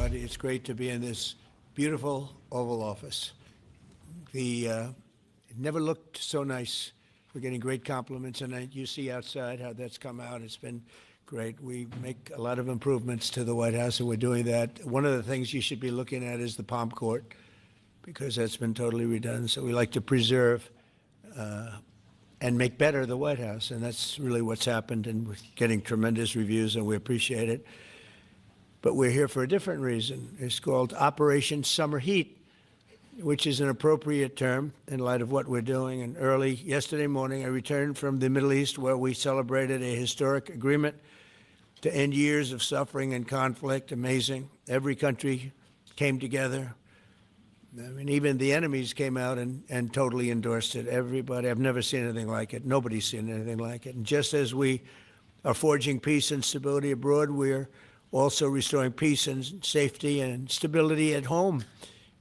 everybody. It's great to be in this beautiful Oval Office. It never looked so nice. We're getting great compliments, and you see outside how that's come out. It's been great. We make a lot of improvements to the White House, and we're doing that. One of the things you should be looking at is the Palm Court, because that's been totally redone. So we like to preserve and make better the White House, and that's really what's happened, and we're getting tremendous reviews, and we appreciate it. But we're here for a different reason. It's called Operation Summer Heat, which is an appropriate term in light of what we're doing. And early yesterday morning, I returned from the Middle East, where we celebrated a historic agreement to end years of suffering and conflict. Amazing. Every country came together. I mean, even the enemies came out and totally endorsed it. Everybody. I've never seen anything like it. Nobody's seen anything like it. And just as we are forging peace and stability abroad, we're also restoring peace and safety and stability at home.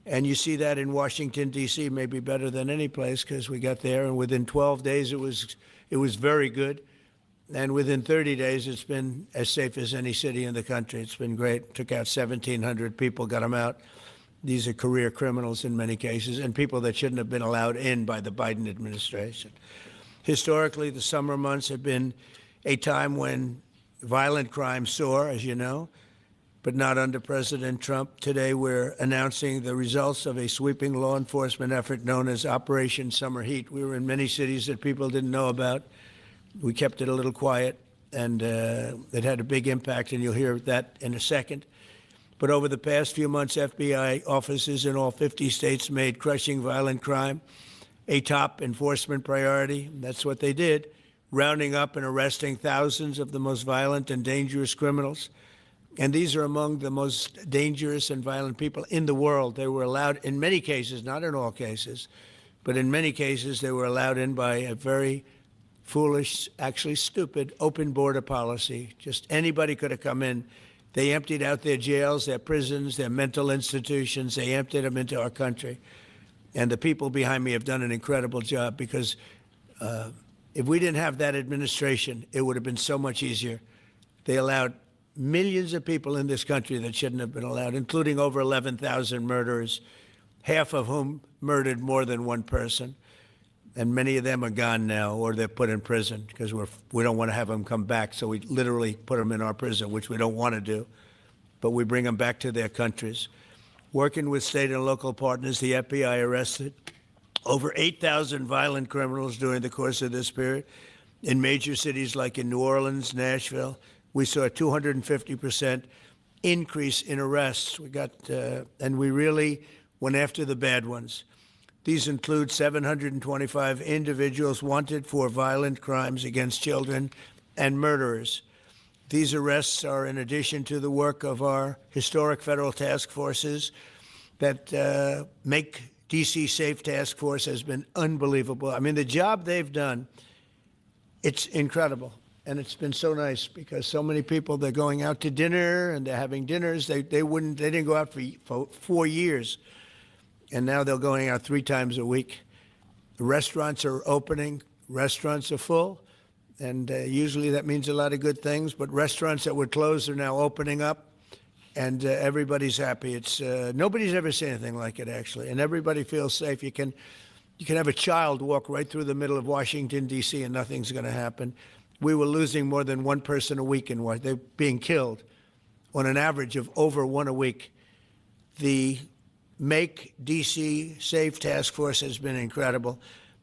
And you see that in Washington, D.C., maybe better than any place, because we got there, and within 12 days it was very good. And within 30 days, it's been as safe as any city in the country. It's been great. Took out 1,700 people, got them out. These are career criminals in many cases, and people that shouldn't have been allowed in by the Biden administration. Historically, the summer months have been a time when violent crime soar, as you know, but not under President Trump. Today, we're announcing the results of a sweeping law enforcement effort known as Operation Summer Heat. We were in many cities that people didn't know about. We kept it a little quiet, and it had a big impact, and you'll hear that in a second. But over the past few months, FBI offices in all 50 states made crushing violent crime a top enforcement priority. That's what they did, rounding up and arresting thousands of the most violent and dangerous criminals. And these are among the most dangerous and violent people in the world. They were allowed, in many cases, not in all cases, but in many cases, they were allowed in by a very foolish, actually stupid, open border policy. Just anybody could have come in. They emptied out their jails, their prisons, their mental institutions. They emptied them into our country. And the people behind me have done an incredible job, because if we didn't have that administration, it would have been so much easier. They allowed millions of people in this country that shouldn't have been allowed, including over 11,000 murderers, half of whom murdered more than one person. And many of them are gone now, or they're put in prison, because we don't want to have them come back. So we literally put them in our prison, which we don't want to do. But we bring them back to their countries. Working with state and local partners, the FBI arrested over 8,000 violent criminals during the course of this period. In major cities like in New Orleans, Nashville, we saw a 250% increase in arrests. And we really went after the bad ones. These include 725 individuals wanted for violent crimes against children and murderers. These arrests are in addition to the work of our historic federal task forces that Make D.C. Safe Task Force has been unbelievable. I mean, the job they've done, it's incredible. And it's been so nice, because so many people, they're going out to dinner and they're having dinners. They didn't go out for 4 years. And now they're going out 3 times a week. The restaurants are opening. Restaurants are full. And usually that means a lot of good things. But restaurants that were closed are now opening up. And everybody's happy. It's nobody's ever seen anything like it, actually. And everybody feels safe. You can have a child walk right through the middle of Washington, D.C., and nothing's going to happen. We were losing more than one person a week in Washington. They're being killed on an average of over one a week. The Make D.C. Safe Task Force has been incredible.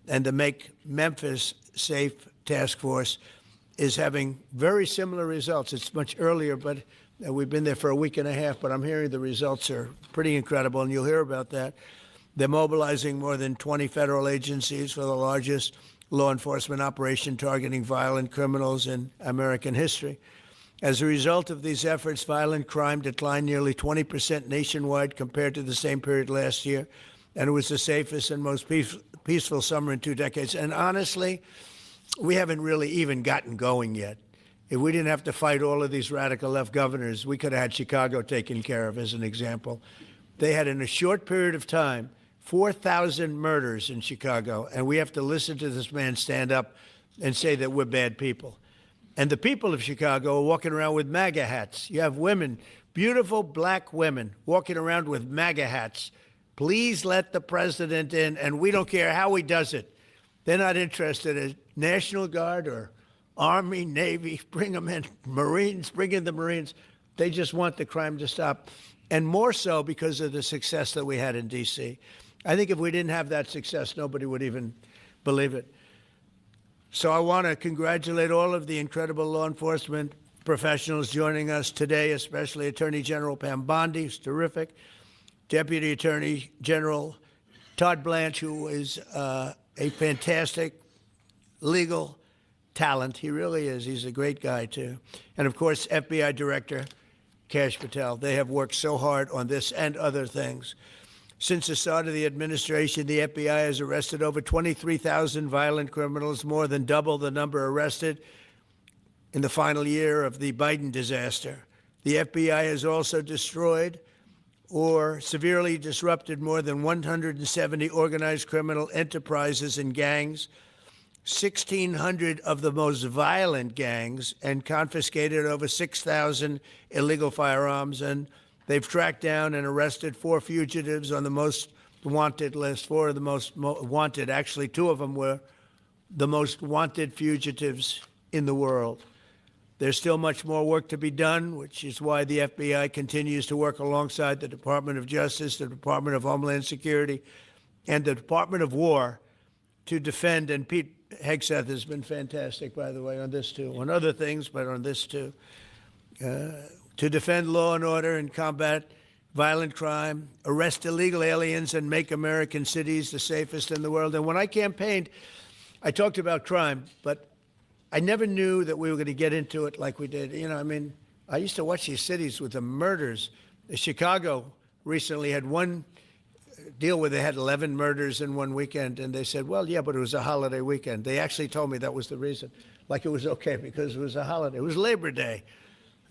And the Make Memphis Safe Task Force is having very similar results. It's much earlier, but we've been there for a week and a half, but I'm hearing the results are pretty incredible, and you'll hear about that. They're mobilizing more than 20 federal agencies for the largest law enforcement operation targeting violent criminals in American history. As a result of these efforts, violent crime declined nearly 20% nationwide compared to the same period last year, and it was the safest and most peaceful summer in 2 decades. And honestly, we haven't really even gotten going yet. If we didn't have to fight all of these radical left governors, we could have had Chicago taken care of, as an example. They had, in a short period of time, 4,000 murders in Chicago, and we have to listen to this man stand up and say that we're bad people. And the people of Chicago are walking around with MAGA hats. You have women beautiful black women walking around with MAGA hats. Please let the president in, and we don't care how he does it. They're not interested in National Guard or Army, Navy, bring them in. Marines, bring in the Marines. They just want the crime to stop, and more so because of the success that we had in D.C. I think if we didn't have that success, nobody would even believe it. So I want to congratulate all of the incredible law enforcement professionals joining us today, especially Attorney General Pam Bondi, who's terrific, Deputy Attorney General Todd Blanche, who is a fantastic legal talent. He really is. He's a great guy, too. And, of course, FBI Director Kash Patel. They have worked so hard on this and other things. Since the start of the administration, the FBI has arrested over 23,000 violent criminals, more than double the number arrested in the final year of the Biden disaster. The FBI has also destroyed or severely disrupted more than 170 organized criminal enterprises and gangs, 1,600 of the most violent gangs, and confiscated over 6,000 illegal firearms. And they've tracked down and arrested 4 fugitives on the most wanted list, 4 of the most wanted. Actually, 2 of them were the most wanted fugitives in the world. There's still much more work to be done, which is why the FBI continues to work alongside the Department of Justice, the Department of Homeland Security, and the Department of War to defend. And Pete Hegseth has been fantastic, by the way, on this too, on other things, but on this too, to defend law and order and combat violent crime, arrest illegal aliens, and make American cities the safest in the world. And when I campaigned, I talked about crime, but I never knew that we were going to get into it like we did. You know, I mean, I used to watch these cities with the murders. Chicago recently had one deal where they had 11 murders in one weekend, and they said, well, yeah, but it was a holiday weekend. They actually told me that was the reason, like it was okay because it was a holiday. It was Labor Day.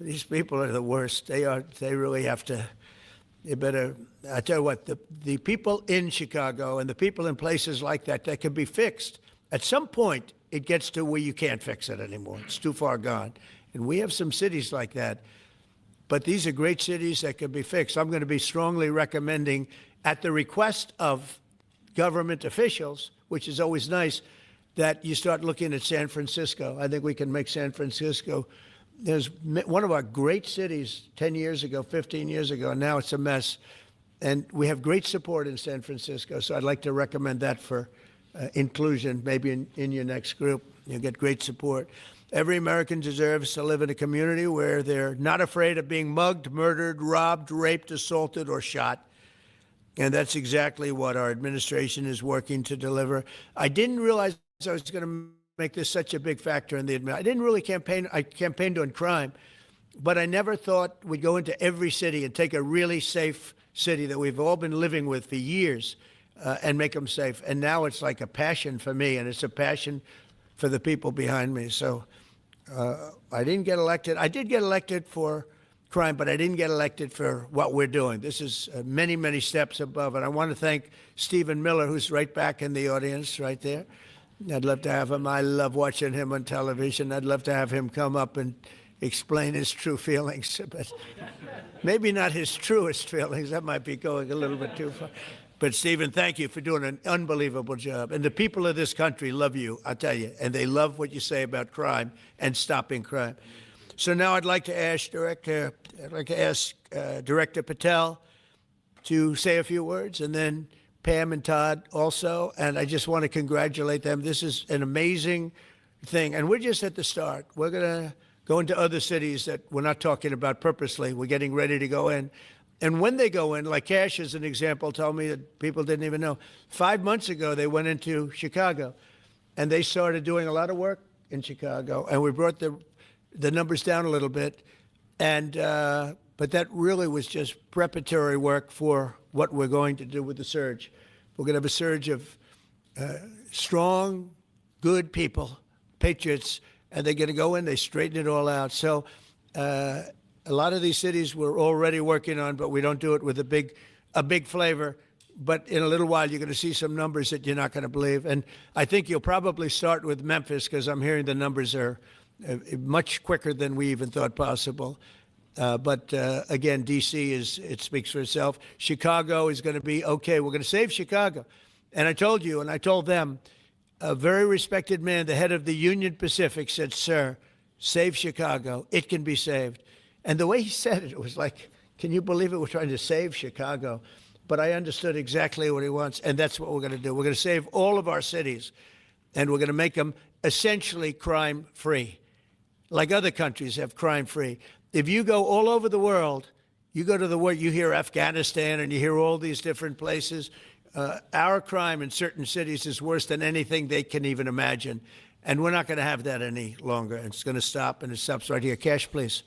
These people are the worst. They really have to, they better, I tell you what, the people in Chicago and the people in places like that can be fixed. At some point, it gets to where you can't fix it anymore. It's too far gone. And we have some cities like that. But these are great cities that can be fixed. I'm going to be strongly recommending, at the request of government officials, which is always nice, that you start looking at San Francisco. I think we can make San Francisco. There's one of our great cities 10 years ago, 15 years ago, and now it's a mess. And we have great support in San Francisco, so I'd like to recommend that for inclusion, maybe in your next group. You'll get great support. Every American deserves to live in a community where they're not afraid of being mugged, murdered, robbed, raped, assaulted, or shot. And that's exactly what our administration is working to deliver. I didn't realize I was going to make this such a big factor in the administration. I didn't really campaign. I campaigned on crime, but I never thought we'd go into every city and take a really safe city that we've all been living with for years and make them safe. And now it's like a passion for me, and it's a passion for the people behind me. So I didn't get elected. I did get elected for crime, but I didn't get elected for what we're doing. This is many, many steps above. And I want to thank Stephen Miller, who's right back in the audience right there. I'd love to have him. I love watching him on television. I'd love to have him come up and explain his true feelings, but maybe not his truest feelings. That might be going a little bit too far. But, Stephen, thank you for doing an unbelievable job. And the people of this country love you, I tell you, and they love what you say about crime and stopping crime. So now I'd like to ask Director Patel to say a few words, and then Pam and Todd also. And I just want to congratulate them. This is an amazing thing. And we're just at the start. We're going to go into other cities that we're not talking about purposely. We're getting ready to go in. And when they go in, like Kash as an example, told me that people didn't even know. 5 months ago, they went into Chicago, and they started doing a lot of work in Chicago. And we brought the numbers down a little bit. And but that really was just preparatory work for what we're going to do with the surge. We're going to have a surge of strong, good people, patriots, and they're going to go in, they straighten it all out. So a lot of these cities we're already working on, but we don't do it with a big flavor. But in a little while, you're going to see some numbers that you're not going to believe. And I think you'll probably start with Memphis, because I'm hearing the numbers are much quicker than we even thought possible. Again, D.C. it speaks for itself. Chicago is going to be okay. We're going to save Chicago. And I told you, and I told them, a very respected man, the head of the Union Pacific, said, "Sir, save Chicago. It can be saved." And the way he said it, it was like, can you believe it? We're trying to save Chicago. But I understood exactly what he wants, and that's what we're going to do. We're going to save all of our cities, and we're going to make them essentially crime-free, like other countries have crime-free. If you go all over the world, you go to the world, you hear Afghanistan and you hear all these different places. Our crime in certain cities is worse than anything they can even imagine. And we're not going to have that any longer. It's going to stop, and it stops right here. Cash, please.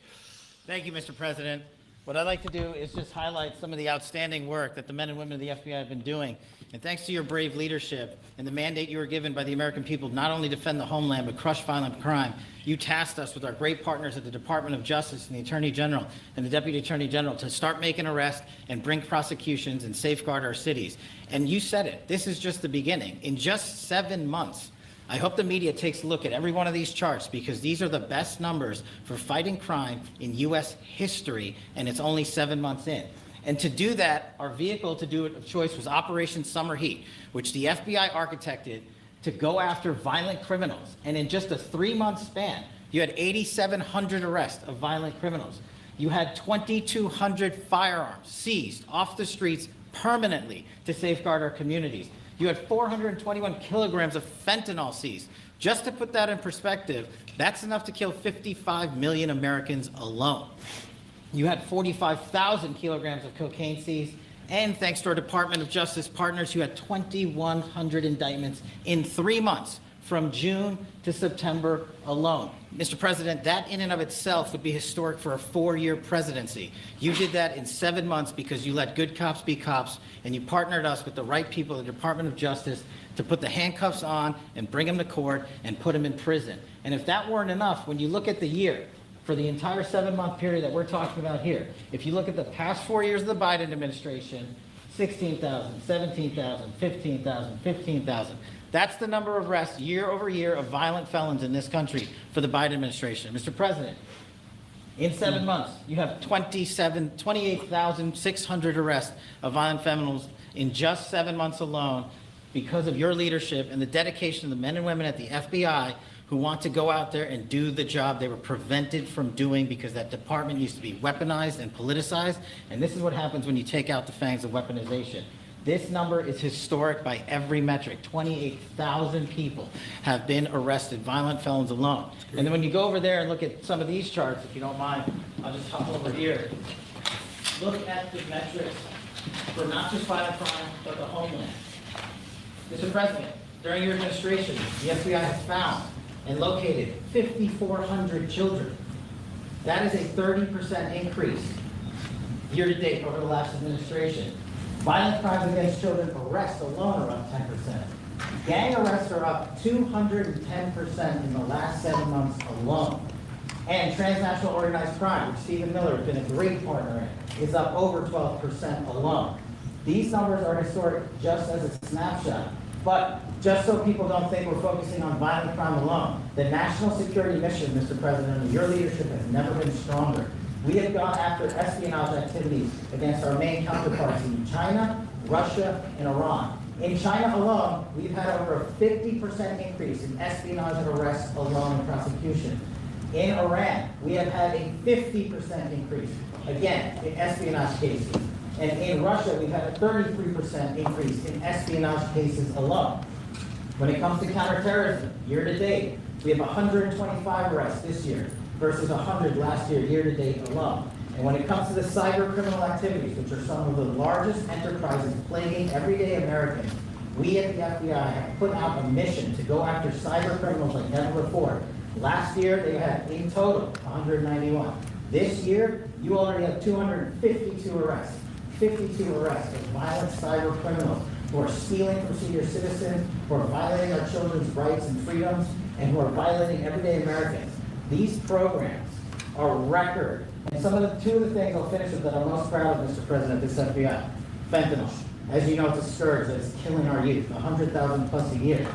Thank you, Mr. President. What I'd like to do is just highlight some of the outstanding work that the men and women of the FBI have been doing. And thanks to your brave leadership and the mandate you were given by the American people, not only defend the homeland, but crush violent crime, you tasked us with our great partners at the Department of Justice and the Attorney General and the Deputy Attorney General to start making arrests and bring prosecutions and safeguard our cities. And you said it, this is just the beginning. In just 7 months, I hope the media takes a look at every one of these charts, because these are the best numbers for fighting crime in U.S. history, and it's only 7 months in. And to do that, our vehicle to do it of choice was Operation Summer Heat, which the FBI architected to go after violent criminals. And in just a 3-month span, you had 8,700 arrests of violent criminals. You had 2,200 firearms seized off the streets permanently to safeguard our communities. You had 421 kilograms of fentanyl seized. Just to put that in perspective, that's enough to kill 55 million Americans alone. You had 45,000 kilograms of cocaine seized, and thanks to our Department of Justice partners, you had 2,100 indictments in 3 months, from June to September alone. Mr. President, that in and of itself would be historic for a 4-year presidency. You did that in 7 months because you let good cops be cops, and you partnered us with the right people at the Department of Justice to put the handcuffs on and bring them to court and put them in prison. And if that weren't enough, when you look at the year, for the entire 7-month period that we're talking about here, if you look at the past 4 years of the Biden administration, 16,000, 17,000, 15,000, 15,000. That's the number of arrests year over year of violent felons in this country for the Biden administration. Mr. President, in 7 months, you have 28,600 arrests of violent felons in just 7 months alone, because of your leadership and the dedication of the men and women at the FBI who want to go out there and do the job they were prevented from doing, because that department used to be weaponized and politicized. And this is what happens when you take out the fangs of weaponization. This number is historic by every metric. 28,000 people have been arrested, violent felons alone. And then when you go over there and look at some of these charts, if you don't mind, I'll just hop over here. Look at the metrics for not just violent crime, but the homeland. Mr. President, during your administration, the FBI has found and located 5,400 children. That is a 30% increase year to date over the last administration. Violent crimes against children arrests alone are up 10%. Gang arrests are up 210% in the last 7 months alone. And transnational organized crime, which Stephen Miller has been a great partner in, is up over 12% alone. These numbers are historic just as a snapshot. But just so people don't think we're focusing on violent crime alone, the national security mission, Mr. President, and your leadership has never been stronger. We have gone after espionage activities against our main counterparts in China, Russia, and Iran. In China alone, we've had over a 50% increase in espionage arrests alone in prosecution. In Iran, we have had a 50% increase, again, in espionage cases. And in Russia, we've had a 33% increase in espionage cases alone. When it comes to counterterrorism, year to date, we have 125 arrests this year versus 100 last year, year to date alone. And when it comes to the cyber criminal activities, which are some of the largest enterprises plaguing everyday Americans, we at the FBI have put out a mission to go after cyber criminals like never before. Last year, they had in total 191. This year, you already have 252 arrests. 52 arrests of violent cyber criminals who are stealing from senior citizens, who are violating our children's rights and freedoms, and who are violating everyday Americans. These programs are record. And two of the things I'll finish with that I'm most proud of, Mr. President, this FBI. Fentanyl. As you know, it's a scourge that's killing our youth, 100,000 plus a year.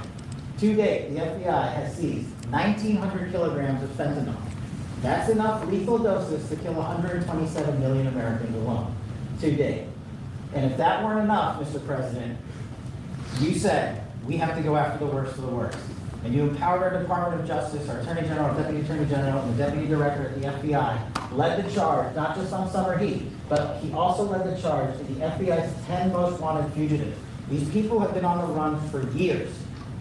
To date, the FBI has seized 1,900 kilograms of fentanyl, That's enough lethal doses to kill 127 million Americans alone to date. And if that weren't enough, Mr. President, you said we have to go after the worst of the worst. And you empowered our Department of Justice, our Attorney General, our Deputy Attorney General, and the Deputy Director at the FBI led the charge, not just on summer heat, but he also led the charge to the FBI's 10 most wanted fugitives. These people have been on the run for years.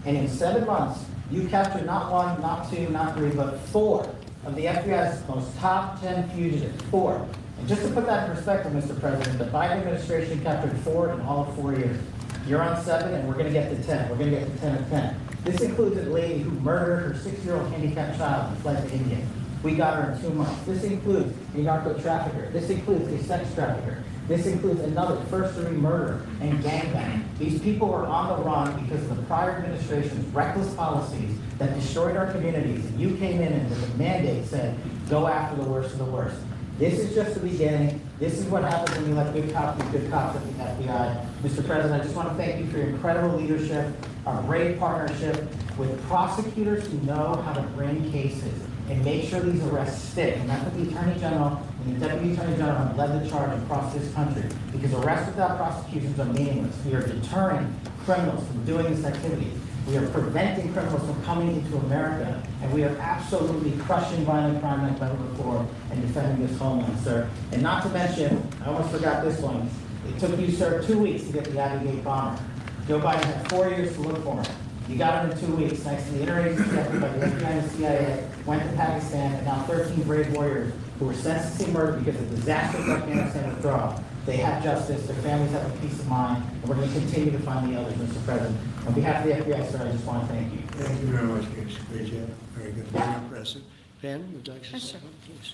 And in 7 months, you captured not 1, not 2, not 3, but 4 of the FBI's most top 10 fugitives. 4. And just to put that in perspective, Mr. President, the Biden administration captured 4 in all of 4 years. You're on 7, and we're going to get to 10. We're going to get to 10 of 10. This includes a lady who murdered her 6-year-old handicapped child and fled to India. We got her in 2 months. This includes a narco trafficker. This includes a sex trafficker. This includes another first-degree murder and gangbang. These people were on the run because of the prior administration's reckless policies that destroyed our communities. And you came in and with a mandate said, go after the worst of the worst. This is just the beginning. This is what happens when you let good cops be good cops at the FBI. Mr. President, I just want to thank you for your incredible leadership, our great partnership with prosecutors who know how to bring cases and make sure these arrests stick. And that's what the Attorney General and the Deputy Attorney General have led the charge across this country. Because arrests without prosecutions are meaningless. We are deterring criminals from doing this activity. We are preventing criminals from coming into America, and we are absolutely crushing violent crime like never before and defending this homeland, sir. And not to mention, I almost forgot this one. It took you, sir, 2 weeks to get the Abbey Gate bomber. Joe Biden had 4 years to look for him. You got him in 2 weeks, thanks to the interagency effort by the FBI and the CIA, went to Pakistan, and now 13 brave warriors who were sentenced to murder because of disastrous Afghanistan withdrawal. They have justice, their families have a peace of mind, and we're going to continue to find the others, Mr. President. On behalf of the FBI, sir, I just want to thank you. Thank you very much, Chris. Great job. Very good. Very impressive. Pam, would you like to say Sure. something, please?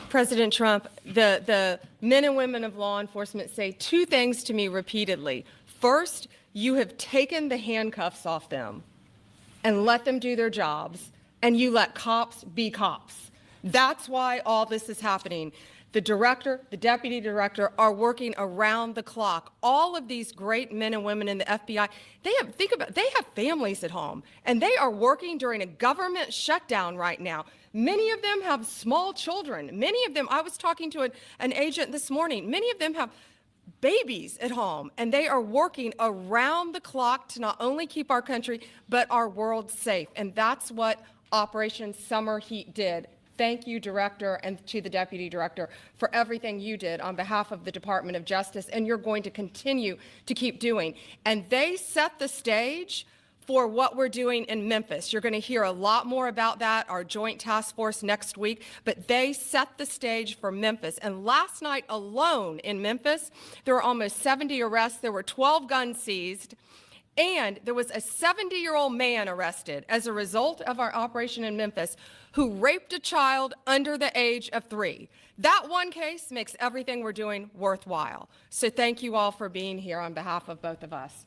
President Trump, the men and women of law enforcement say 2 things to me repeatedly. First, you have taken the handcuffs off them and let them do their jobs, and you let cops be cops. That's why all this is happening. The director, the deputy director are working around the clock. All of these great men and women in the FBI, they have families at home, and they are working during a government shutdown right now. Many of them have small children. Many of them, I was talking to an agent this morning, many of them have babies at home, and they are working around the clock to not only keep our country, but our world safe. And that's what Operation Summer Heat did. Thank you, Director, and to the Deputy Director for everything you did on behalf of the Department of Justice, and you're going to continue to keep doing. And they set the stage for what we're doing in Memphis. You're going to hear a lot more about that, our joint task force next week, but they set the stage for Memphis. And last night alone in Memphis, there were almost 70 arrests. There were 12 guns seized. And there was a 70-year-old man arrested as a result of our operation in Memphis who raped a child under the age of 3. That one case makes everything we're doing worthwhile. So thank you all for being here on behalf of both of us.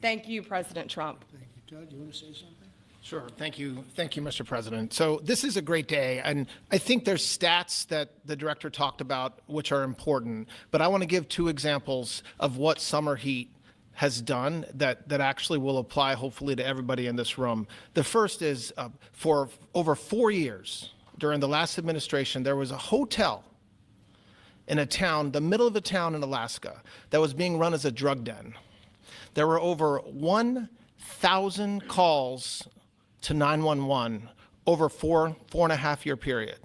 Thank you, President Trump. Thank you. Todd, you want to say something? Sure. Thank you. Thank you, Mr. President. So this is a great day, and I think there's stats that the director talked about which are important, but I want to give 2 examples of what summer heat has done that actually will apply hopefully to everybody in this room. The first is for over 4 years during the last administration, there was a hotel in a town, the middle of a town in Alaska, that was being run as a drug den. There were over 1,000 calls to 911 over 4.5 year period.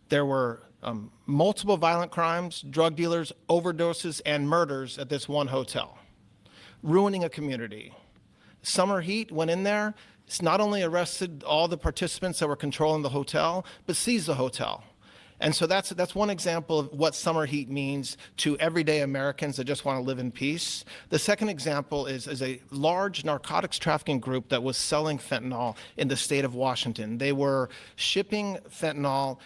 There were multiple violent crimes, drug dealers, overdoses, and murders at this one hotel, ruining a community. Summer Heat went in there. It's not only arrested all the participants that were controlling the hotel, but seized the hotel. And so that's one example of what summer heat means to everyday Americans that just want to live in peace. The second example is a large narcotics trafficking group that was selling fentanyl in the state of Washington. They were shipping fentanyl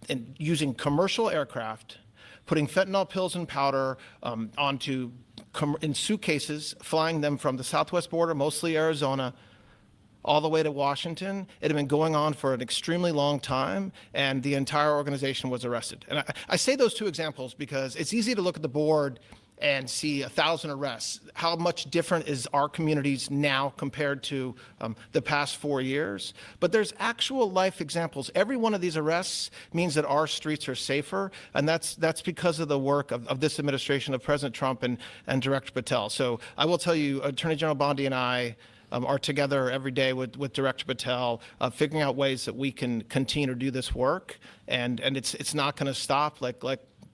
and using commercial aircraft, putting fentanyl pills and powder in suitcases, flying them from the southwest border, mostly Arizona, all the way to Washington. It had been going on for an extremely long time, and the entire organization was arrested. And I say those 2 examples because it's easy to look at the board and see 1,000 arrests. How much different is our communities now compared to the past 4 years? But there's actual life examples. Every one of these arrests means that our streets are safer, and that's because of the work of this administration, of President Trump and Director Patel. So I will tell you, Attorney General Bondi and I are together every day with Director Patel, figuring out ways that we can continue to do this work, and it's not going to stop. Like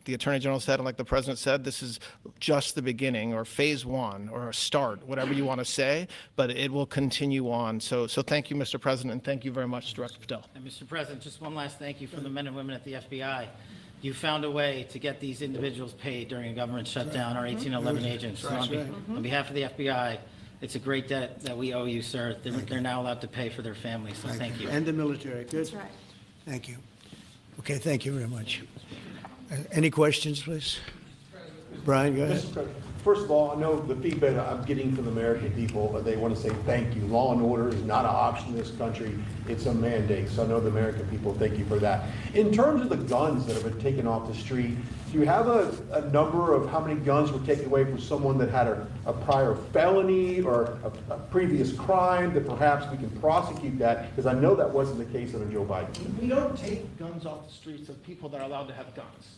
the Attorney General said, and like the President said, this is just the beginning, or phase one, or a start, whatever you want to say, but it will continue on. So thank you, Mr. President, and thank you very much, Director Patel. And Mr. President, just one last thank you from the men and women at the FBI. You found a way to get these individuals paid during a government shutdown, our 1811 agents. So on behalf of the FBI, it's a great debt that we owe you, sir. They're now allowed to pay for their families, so thank you. And the military, good. That's right. Thank you. Okay, thank you very much. Any questions, please? Brian, go ahead. Mr. President, first of all, I know the feedback I'm getting from the American people, they want to say thank you. Law and order is not an option in this country, it's a mandate. So I know the American people thank you for that. In terms of the guns that have been taken off the street, do you have a number of how many guns were taken away from someone that had a prior felony or a previous crime, that perhaps we can prosecute that? Because I know that wasn't the case under Joe Biden. We don't take guns off the streets of people that are allowed to have guns.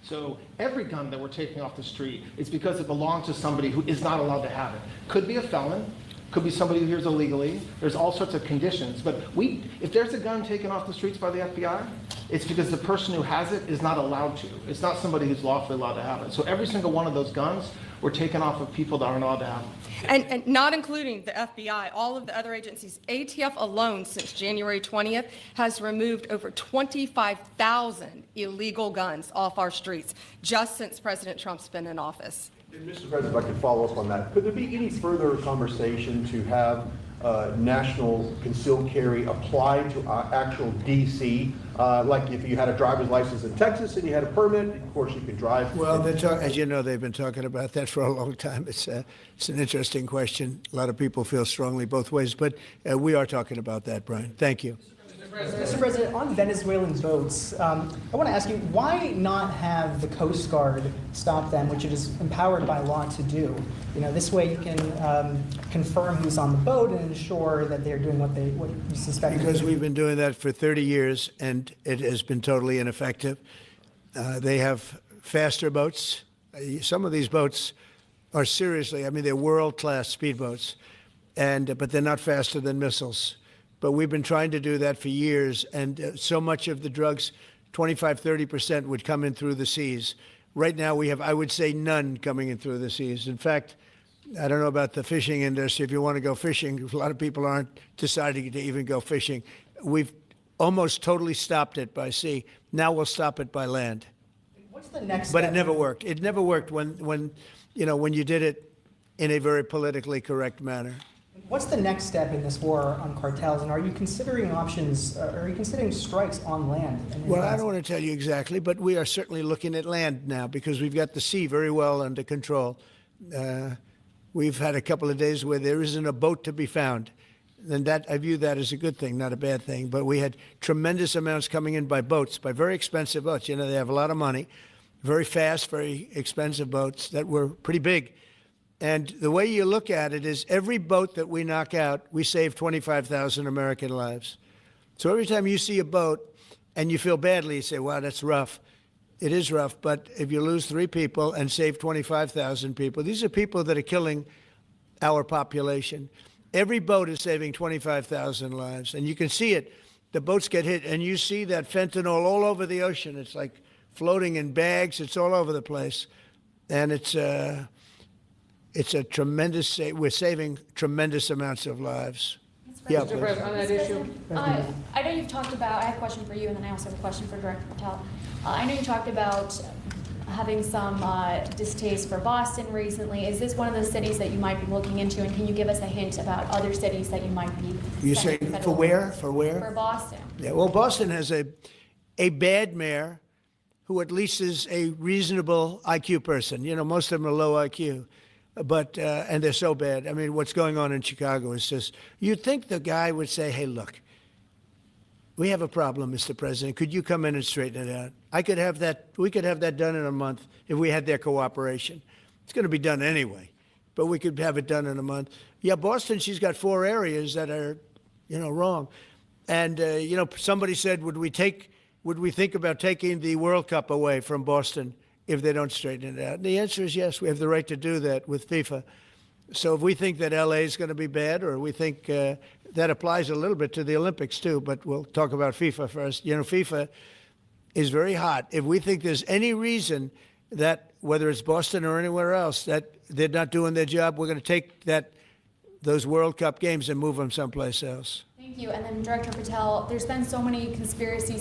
So every gun that we're taking off the street is because it belongs to somebody who is not allowed to have it. Could be a felon, could be somebody who hears illegally. There's all sorts of conditions. But if there's a gun taken off the streets by the FBI, it's because the person who has it is not allowed to. It's not somebody who's lawfully allowed to have it. So every single one of those guns were taken off of people that aren't allowed to have them. And not including the FBI, all of the other agencies. ATF alone, since January 20th, has removed over 25,000 illegal guns off our streets, just since President Trump's been in office. And Mr. President, if I could follow up on that, could there be any further conversation to have national concealed carry applied to actual DC? Like if you had a driver's license in Texas and you had a permit, of course you could drive. Well, as you know, they've been talking about that for a long time. It's an interesting question. A lot of people feel strongly both ways, but we are talking about that, Brian. Thank you. Mr. President, on Venezuelan boats, I want to ask you, why not have the Coast Guard stop them, which it is empowered by law to do? You know, this way you can confirm who's on the boat and ensure that they're doing what you suspect. Because we've been doing that for 30 years, and it has been totally ineffective. They have faster boats. Some of these boats are seriously, I mean, they're world-class speedboats, but they're not faster than missiles. But we've been trying to do that for years, and so much of the drugs, 25-30%, would come in through the seas. Right now we have, I would say, none coming in through the seas. In fact, I don't know about the fishing industry. If you want to go fishing, a lot of people aren't deciding to even go fishing. We've almost totally stopped it by sea. Now we'll stop it by land. What's the next But step? it never worked. It never worked when you did it in a very politically correct manner. What's the next step in this war on cartels, and are you considering options, are you considering strikes on land? Well, I don't want to tell you exactly, but we are certainly looking at land now because we've got the sea very well under control. We've had a couple of days where there isn't a boat to be found. And that, I view that as a good thing, not a bad thing. But we had tremendous amounts coming in by boats, by very expensive boats. You know, they have a lot of money, very fast, very expensive boats that were pretty big. And the way you look at it is every boat that we knock out, we save 25,000 American lives. So every time you see a boat and you feel badly, you say, wow, that's rough. It is rough, but if you lose 3 people and save 25,000 people, these are people that are killing our population. Every boat is saving 25,000 lives, and you can see it. The boats get hit, and you see that fentanyl all over the ocean. It's like floating in bags. It's all over the place, and it's a tremendous. We're saving tremendous amounts of lives. Yeah, Mr. please. President, on that issue, I know you've talked about, I have a question for you, and then I also have a question for Director Patel. I know you talked about having some distaste for Boston recently. Is this one of those cities that you might be looking into, and can you give us a hint about other cities that you might be? You say sending for federal- where? For where? For Boston. Yeah, well, Boston has a bad mayor who at least is a reasonable IQ person. You know, most of them are low IQ, but and they're so bad. I mean, what's going on in Chicago is just, you'd think the guy would say, hey, look, we have a problem, Mr. President. Could you come in and straighten it out? We could have that done in a month if we had their cooperation. It's going to be done anyway, but we could have it done in a month. Yeah, Boston, she's got 4 areas that are, wrong. And, somebody said, would we think about taking the World Cup away from Boston if they don't straighten it out? And the answer is yes. We have the right to do that with FIFA. So if we think that LA is going to be bad, or we think that applies a little bit to the Olympics too, but we'll talk about FIFA first. FIFA is very hot. If we think there's any reason that, whether it's Boston or anywhere else, that they're not doing their job, we're going to take those World Cup games and move them someplace else. Thank you. And then Director Patel, there's been so many conspiracy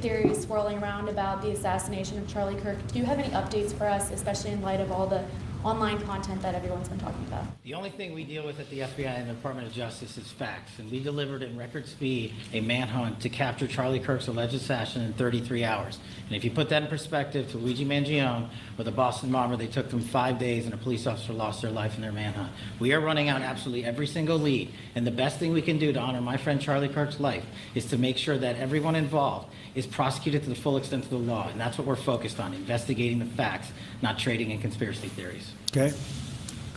theories swirling around about the assassination of Charlie Kirk. Do you have any updates for us, especially in light of all the online content that everyone's been talking about? The only thing we deal with at the FBI and the Department of Justice is facts, and we delivered in record speed a manhunt to capture Charlie Kirk's alleged assassin in 33 hours. And if you put that in perspective to Luigi Mangione or the Boston bomber, they took them 5 days and a police officer lost their life in their manhunt. We are running out absolutely every single lead, and the best thing we can do to honor my friend Charlie Kirk's life is to make sure that everyone involved is prosecuted to the full extent of the law, and that's what we're focused on, investigating the facts, not trading in conspiracy theories. Okay?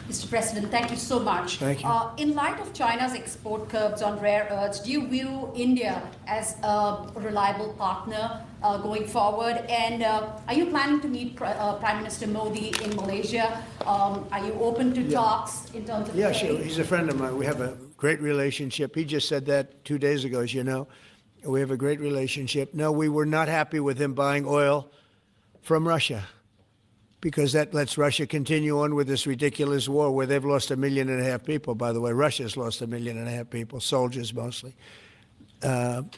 Mr. President, thank you so much. Thank you. In light of China's export curbs on rare earths, do you view India as a reliable partner going forward? And are you planning to meet Prime Minister Modi in Malaysia? Are you open to talks in terms of Yeah, trade? sure. He's a friend of mine. We have a great relationship. He just said that 2 days ago, as you know. We have a great relationship. No, we were not happy with him buying oil from Russia, because that lets Russia continue on with this ridiculous war where they've lost 1.5 million people. By the way, Russia's lost 1.5 million people, soldiers mostly.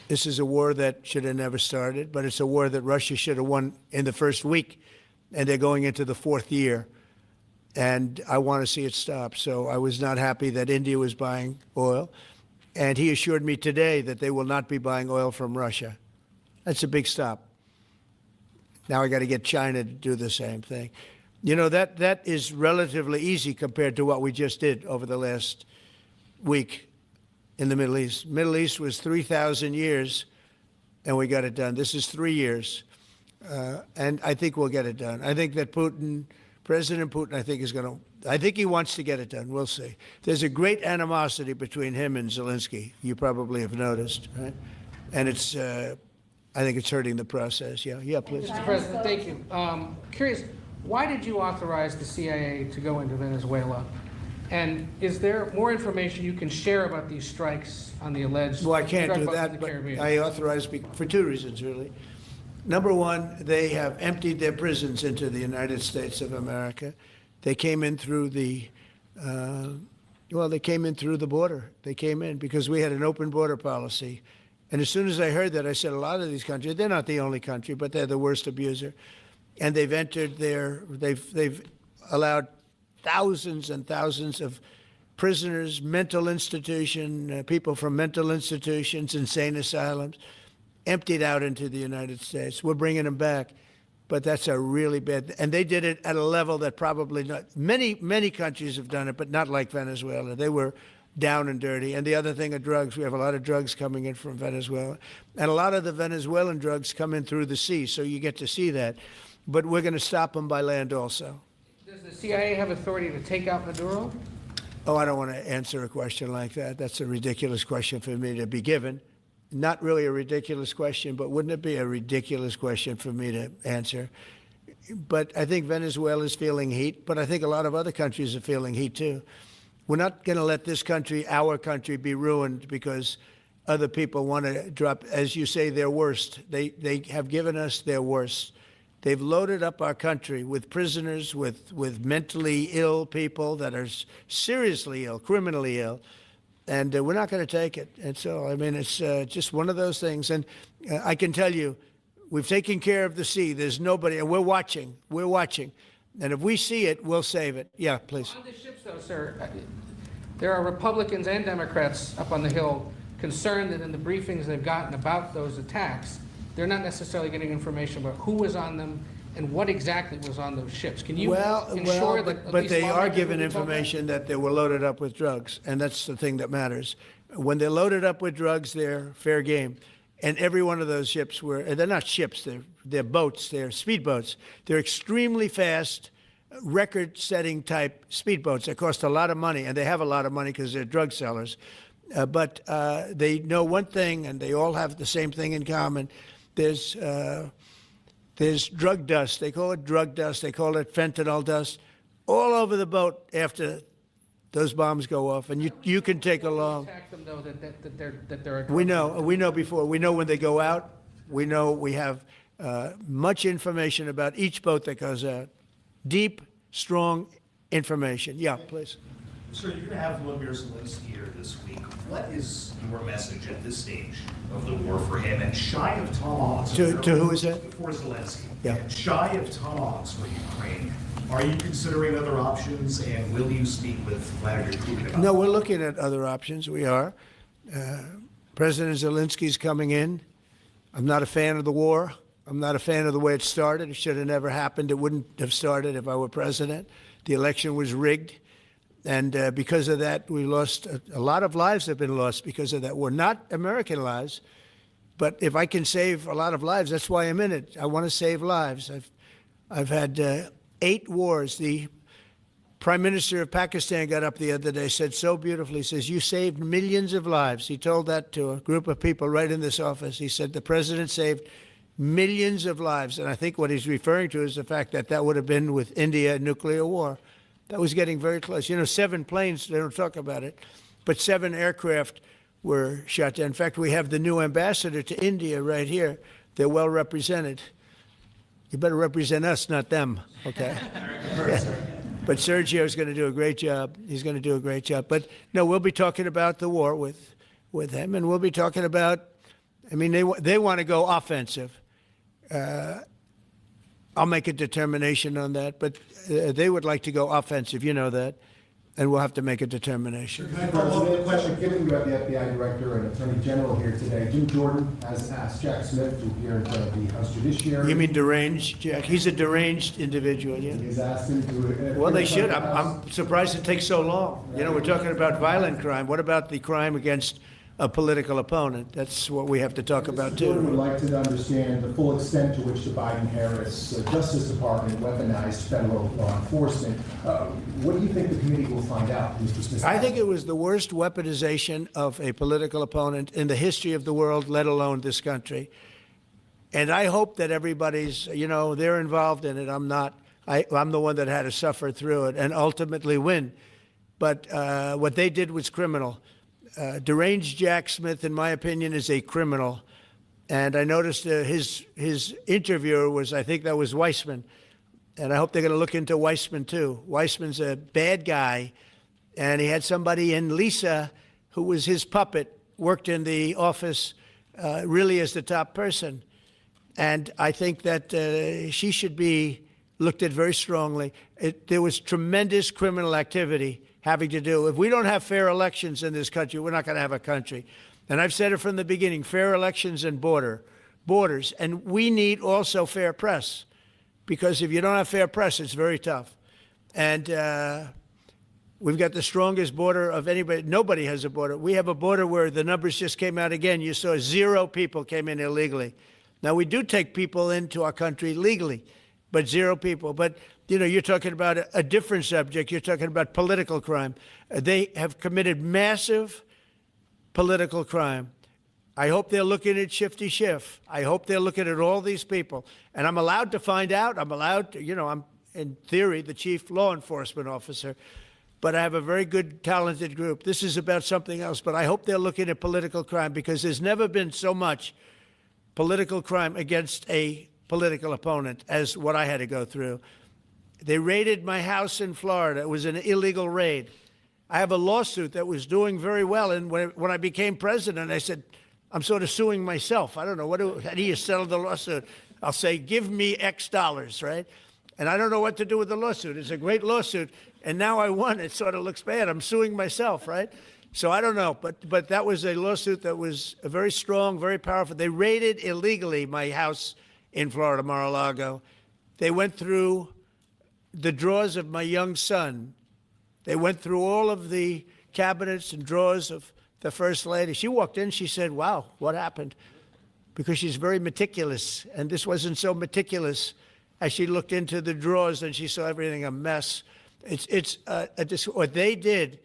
This is a war that should have never started, but it's a war that Russia should have won in the first week, and they're going into the 4th year. And I want to see it stop. So I was not happy that India was buying oil. And he assured me today that they will not be buying oil from Russia. That's a big stop. Now I got to get China to do the same thing. That is relatively easy compared to what we just did over the last week in the Middle East. Middle East was 3,000 years, and we got it done. This is 3 years, and I think we'll get it done. I think that President Putin, I think he wants to get it done. We'll see. There's a great animosity between him and Zelensky. You probably have noticed, right? And I think it's hurting the process. Yeah, please. Mr. President, thank you. Curious, why did you authorize the CIA to go into Venezuela? And is there more information you can share about these strikes on the alleged Well, I can't drug do busts in that, the but Caribbean? I authorized for 2 reasons, really. Number one, they have emptied their prisons into the United States of America. They came in through the border. They came in because we had an open border policy. And as soon as I heard that, I said, a lot of these countries, they're not the only country, but they're the worst abuser. And they've entered they've allowed thousands and thousands of prisoners, mental institution, people from mental institutions, insane asylums, emptied out into the United States. We're bringing them back, but that's a really bad, and they did it at a level that probably not, many countries have done it, but not like Venezuela. They were down and dirty. And the other thing are drugs. We have a lot of drugs coming in from Venezuela. And a lot of the Venezuelan drugs come in through the sea, so you get to see that. But we're going to stop them by land also. Does the CIA have authority to take out Maduro? Oh, I don't want to answer a question like that. That's a ridiculous question for me to be given. Not really a ridiculous question, but wouldn't it be a ridiculous question for me to answer? But I think Venezuela is feeling heat, but I think a lot of other countries are feeling heat too. We're not going to let this country, our country, be ruined because other people want to drop, as you say, their worst. They have given us their worst. They've loaded up our country with prisoners, with mentally ill people that are seriously ill, criminally ill, and we're not going to take it. And so, I mean, it's just one of those things. And I can tell you, we've taken care of the sea. There's nobody, and we're watching. We're watching. And if we see it, we'll save it. Yeah, please. On the ships, though, sir, there are Republicans and Democrats up on the Hill concerned that in the briefings they've gotten about those attacks, they're not necessarily getting information about who was on them and what exactly was on those ships. Can you ensure that at but least they are lawmakers given will be told that? information that they were loaded up with drugs, and that's the thing that matters. When they're loaded up with drugs, they're fair game. And every one of those ships they're not ships, they're boats, they're speedboats. They're extremely fast. record-setting type speedboats that cost a lot of money, and they have a lot of money because they're drug sellers. But they know one thing, and they all have the same thing in common. There's drug dust. They call it drug dust. They call it fentanyl dust all over the boat after those bombs go off. And you can take along. Attack them, though, that they're a We know before. We know when they go out. We know we have much information about each boat that goes out. Deep, strong information. Yeah, please. Sir, you're going to have Volodymyr Zelensky here this week. What is your message at this stage of the war for him? And shy of tomahawks. To who is that? For Zelensky. Yeah. And shy of tomahawks for Ukraine. Are you considering other options, and will you speak with Vladimir Putin about No, we're looking at other options. We are. President Zelensky's coming in. I'm not a fan of the war. I'm not a fan of the way it started. It should have never happened. It wouldn't have started if I were president. The election was rigged. And because of that, we lost a lot of lives have been lost because of that war. Not American lives, but if I can save a lot of lives, that's why I'm in it. I want to save lives. I've had 8 wars. The Prime Minister of Pakistan got up the other day, said so beautifully, says, you saved millions of lives. He told that to a group of people right in this office. He said the president saved millions of lives. And I think what he's referring to is the fact that that would have been with India, nuclear war. That was getting very close. 7 planes, they don't talk about it, but 7 aircraft were shot down. In fact, we have the new ambassador to India right here. They're well represented. You better represent us, not them, okay? But Sergio's going to do a great job. He's going to do a great job. But no, we'll be talking about the war with him, and we'll be talking about, they want to go offensive. I'll make a determination on that, but they would like to go offensive, you know that, and we'll have to make a determination. Can I follow up with a question? Given you have the FBI Director and Attorney General here today, Jim Jordan has asked Jack Smith to appear in front of the House Judiciary. You mean deranged, Jack? He's a deranged individual, yeah. He's asked him to. Well, they should. I'm surprised it takes so long. We're talking about violent crime. What about the crime against a political opponent? That's what we have to talk about, Mr. Jordan too. would like to understand the full extent to which the Biden-Harris Justice Department weaponized federal law enforcement. What do you think the committee will find out, Mr. Smith? I think it was the worst weaponization of a political opponent in the history of the world, let alone this country. And I hope that everybody's, they're involved in it. I'm not. I'm the one that had to suffer through it and ultimately win. But what they did was criminal. Deranged Jack Smith, in my opinion, is a criminal. And I noticed his interviewer was, I think that was Weissman. And I hope they're going to look into Weissman, too. Weissman's a bad guy. And he had somebody in Lisa, who was his puppet, worked in the office really as the top person. And I think that she should be looked at very strongly. There was tremendous criminal activity having to do. If we don't have fair elections in this country, we're not going to have a country. And I've said it from the beginning, fair elections and borders. And we need also fair press, because if you don't have fair press, it's very tough. And we've got the strongest border of anybody. Nobody has a border. We have a border where the numbers just came out again. You saw 0 people came in illegally. Now, we do take people into our country legally, but 0 people. But you're talking about a different subject. You're talking about political crime. They have committed massive political crime. I hope they're looking at Shifty Schiff. I hope they're looking at all these people. And I'm allowed to find out. I'm allowed to, I'm, in theory, the chief law enforcement officer. But I have a very good, talented group. This is about something else. But I hope they're looking at political crime, because there's never been so much political crime against a political opponent as what I had to go through. They raided my house in Florida. It was an illegal raid. I have a lawsuit that was doing very well. And when I became president, I said, I'm sort of suing myself. I don't know. How do you settle the lawsuit? I'll say, give me X dollars, right? And I don't know what to do with the lawsuit. It's a great lawsuit. And now I won. It sort of looks bad. I'm suing myself, right? So I don't know. But that was a lawsuit that was very strong, very powerful. They raided illegally my house in Florida, Mar-a-Lago. They went through the drawers of my young son. They went through all of the cabinets and drawers of the First Lady. She walked in, she said, wow, what happened? Because she's very meticulous, and this wasn't so meticulous as she looked into the drawers and she saw everything a mess. What they did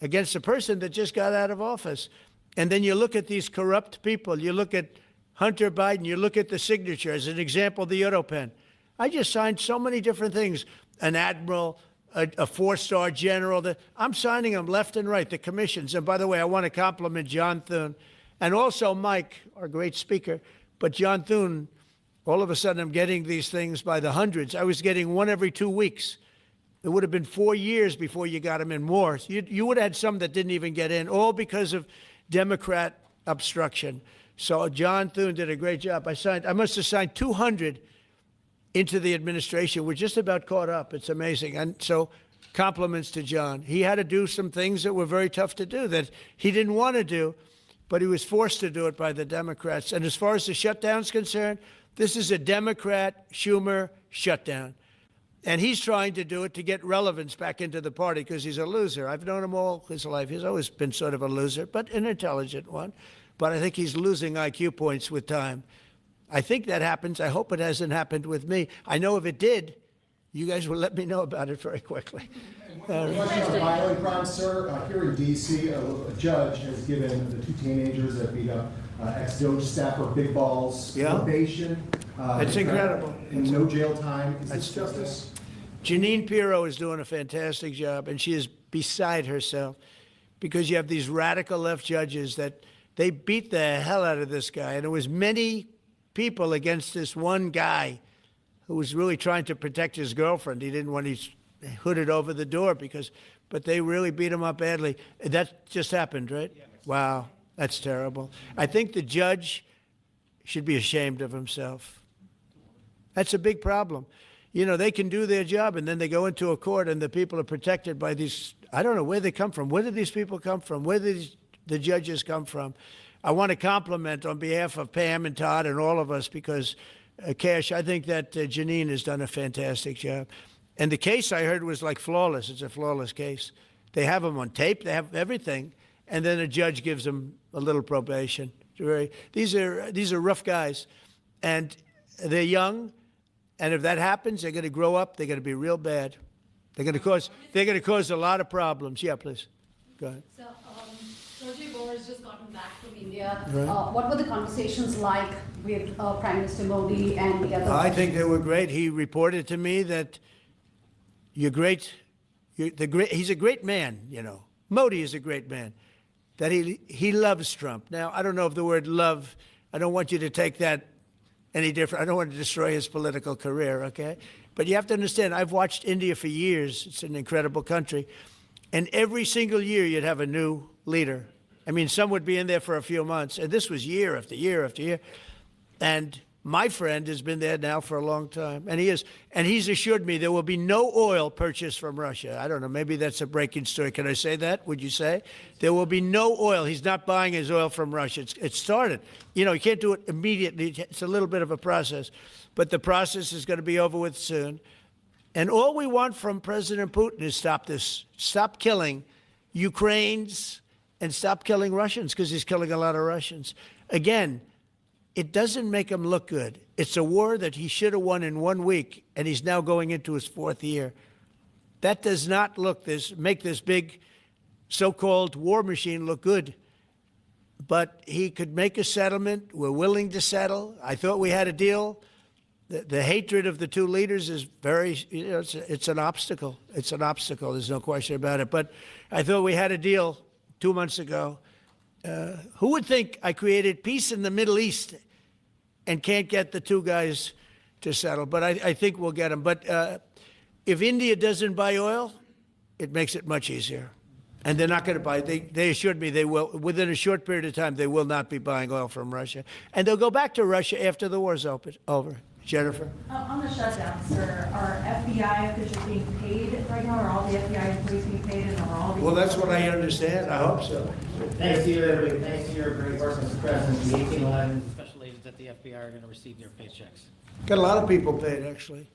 against a person that just got out of office. And then you look at these corrupt people. You look at Hunter Biden. You look at the signature. As an example, the Europen. I just signed so many different things. An admiral, a four-star general. I'm signing them left and right, the commissions. And by the way, I want to compliment John Thune and also Mike, our great speaker. But John Thune, all of a sudden I'm getting these things by the hundreds. I was getting one every 2 weeks. It would have been 4 years before you got them in more. You would have had some that didn't even get in, all because of Democrat obstruction. So John Thune did a great job. I must have signed 200 into the administration. We're just about caught up. It's amazing. And so compliments to John. He had to do some things that were very tough to do that he didn't want to do, but he was forced to do it by the Democrats. And as far as the shutdown's concerned, this is a Democrat Schumer shutdown. And he's trying to do it to get relevance back into the party because he's a loser. I've known him all his life. He's always been sort of a loser, but an intelligent one. But I think he's losing IQ points with time. I think that happens. I hope it hasn't happened with me. I know if it did, you guys will let me know about it very quickly. Question on violent crime, sir. Here in D.C., a judge has given the two teenagers that beat up ex-Doge staffer Big Balls probation. That's incredible. And no jail time. Is this justice? Jeanine Pirro is doing a fantastic job, and she is beside herself because you have these radical left judges that they beat the hell out of this guy. And there was many people against this one guy who was really trying to protect his girlfriend. He didn't want his hooded over the door but they really beat him up badly. That just happened, right? Yeah. Wow, that's terrible. I think the judge should be ashamed of himself. That's a big problem. You know, they can do their job and then they go into a court and the people are protected by these, I don't know where they come from. Where did these people come from? Where did the judges come from? I want to compliment on behalf of Pam and Todd and all of us because, Cash, I think that Jeanine has done a fantastic job. And the case I heard was like flawless. It's a flawless case. They have them on tape. They have everything. And then a judge gives them a little probation. These are rough guys. And they're young. And if that happens, they're going to grow up. They're going to be real bad. They're going to cause a lot of problems. Yeah, please. Go ahead. So, Roger Moore has just gotten back from India. Right. What were the conversations like with Prime Minister Modi and the other? I think they were great. He reported to me that he's a great man, you know. Modi is a great man. That he loves Trump. Now, I don't know if the word love, I don't want you to take that any different. I don't want to destroy his political career, okay? But you have to understand, I've watched India for years. It's an incredible country. And every single year you'd have a new leader. I mean, some would be in there for a few months. And this was year after year after year. And my friend has been there now for a long time. And he's assured me there will be no oil purchased from Russia. I don't know, maybe that's a breaking story. Can I say that? Would you say? There will be no oil. He's not buying his oil from Russia. It started. You know, you can't do it immediately. It's a little bit of a process. But the process is going to be over with soon. And all we want from President Putin is stop this. Stop killing Ukrainians and stop killing Russians because he's killing a lot of Russians. Again, it doesn't make him look good. It's a war that he should have won in 1 week, and he's now going into his 4th year. That does not make this big so-called war machine look good. But he could make a settlement. We're willing to settle. I thought we had a deal. The hatred of the two leaders is very, you know, it's an obstacle. It's an obstacle. There's no question about it. But I thought we had a deal 2 months ago. Who would think I created peace in the Middle East and can't get the two guys to settle? But I think we'll get them. But if India doesn't buy oil, it makes it much easier. And they're not going to buy. They assured me they will. Within a short period of time, they will not be buying oil from Russia. And they'll go back to Russia after the war's over. Jennifer? On the shutdown, sir, are FBI officials being paid right now? Are all the FBI employees being paid? And are all the Well, that's what I understand. I hope so. Thanks to you, everybody. Thanks to your great work, Mr. President. The 1811 special agents at the FBI are going to receive their paychecks. Got a lot of people paid, actually.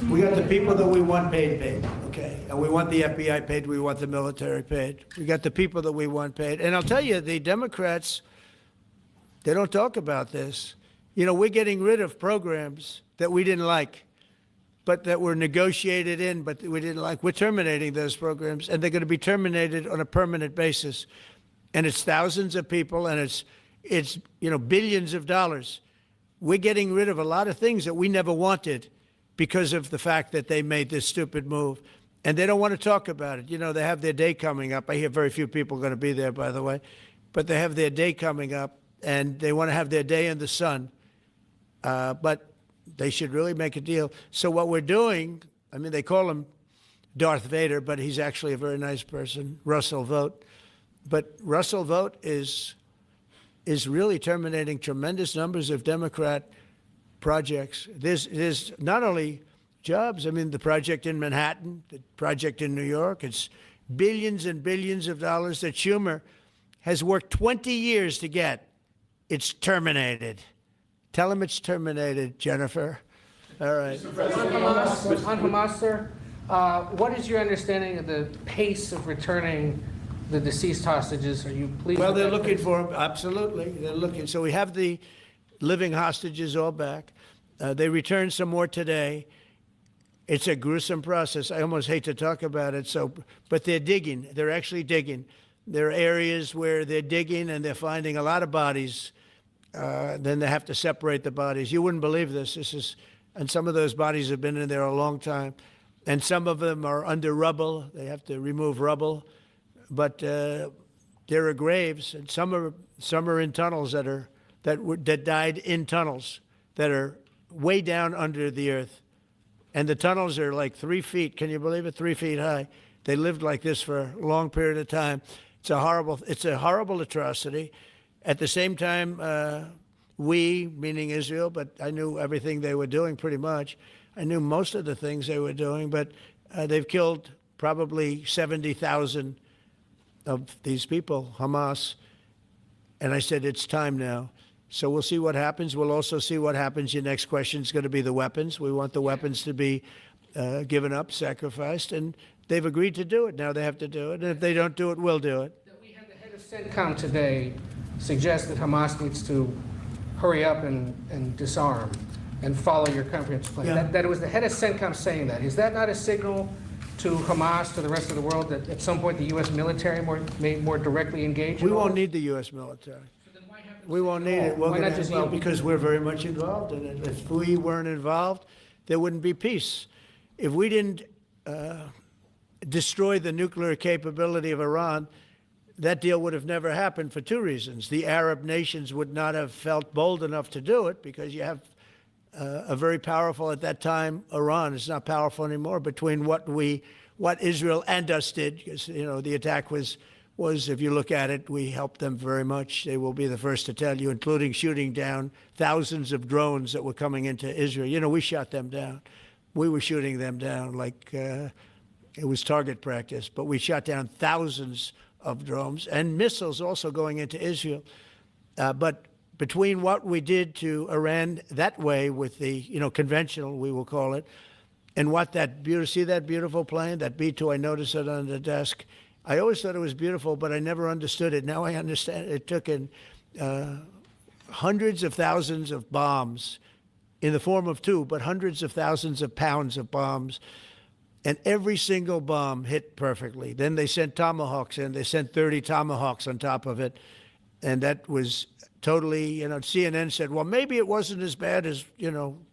We got the people that we want paid, okay? And we want the FBI paid, we want the military paid. We got the people that we want paid. And I'll tell you, the Democrats, they don't talk about this. You know, we're getting rid of programs that we didn't like, but that were negotiated in, but we didn't like. We're terminating those programs, and they're going to be terminated on a permanent basis. And it's thousands of people, and it's billions of dollars. We're getting rid of a lot of things that we never wanted because of the fact that they made this stupid move. And they don't want to talk about it. They have their day coming up. I hear very few people are going to be there, by the way. But they have their day coming up, and they want to have their day in the sun. But they should really make a deal. So what we're doing, I mean, they call him Darth Vader, but he's actually a very nice person, Russell Vogt. But Russell Vogt is really terminating tremendous numbers of Democrat projects. There's not only jobs, I mean, the project in Manhattan, the project in New York, it's billions and billions of dollars that Schumer has worked 20 years to get. It's terminated. Tell him it's terminated, Jennifer. All right. On Hamas, sir, what is your understanding of the pace of returning the deceased hostages? Are you pleased? Well, with they're that looking pace? for them, absolutely. They're looking. So we have the living hostages all back. They returned some more today. It's a gruesome process. I almost hate to talk about it. But they're digging. They're actually digging. There are areas where they're digging and they're finding a lot of bodies. Then they have to separate the bodies. You wouldn't believe this. And some of those bodies have been in there a long time. And some of them are under rubble. They have to remove rubble. But there are graves, and some are in tunnels that died in tunnels that are way down under the earth. And the tunnels are like 3 feet. Can you believe it? 3 feet high. They lived like this for a long period of time. It's a horrible atrocity. At the same time, we, meaning Israel, but I knew everything they were doing pretty much. I knew most of the things they were doing, but they've killed probably 70,000 of these people, Hamas. And I said, it's time now. So we'll see what happens. We'll also see what happens. Your next question is going to be the weapons. We want the weapons to be given up, sacrificed, and they've agreed to do it. Now they have to do it. And if they don't do it, we'll do it. We had the head of CENTCOM today suggest that Hamas needs to hurry up and disarm and follow your comprehensive plan. Yeah. That it was the head of CENTCOM saying that. Is that not a signal to Hamas, to the rest of the world, that at some point the U.S. military may more directly engage? We won't need the U.S. military. We won't need it. Why not just yield? Because we're very much involved in it. If we weren't involved, there wouldn't be peace. If we didn't destroy the nuclear capability of Iran, that deal would have never happened for two reasons. The Arab nations would not have felt bold enough to do it because you have a very powerful, at that time, Iran. It's not powerful anymore between what Israel and us did. Because, the attack was, if you look at it, we helped them very much. They will be the first to tell you, including shooting down thousands of drones that were coming into Israel. We shot them down. We were shooting them down like it was target practice, but we shot down thousands of drones and missiles also going into Israel. But between what we did to Iran that way with the, conventional, we will call it, and what see that beautiful plane, that B-2, I noticed it on the desk. I always thought it was beautiful, but I never understood it. Now I understand it. It took in hundreds of thousands of bombs in the form of two, but hundreds of thousands of pounds of bombs. And every single bomb hit perfectly. Then they sent Tomahawks in. They sent 30 Tomahawks on top of it. And that was totally, CNN said, well, maybe it wasn't as bad as,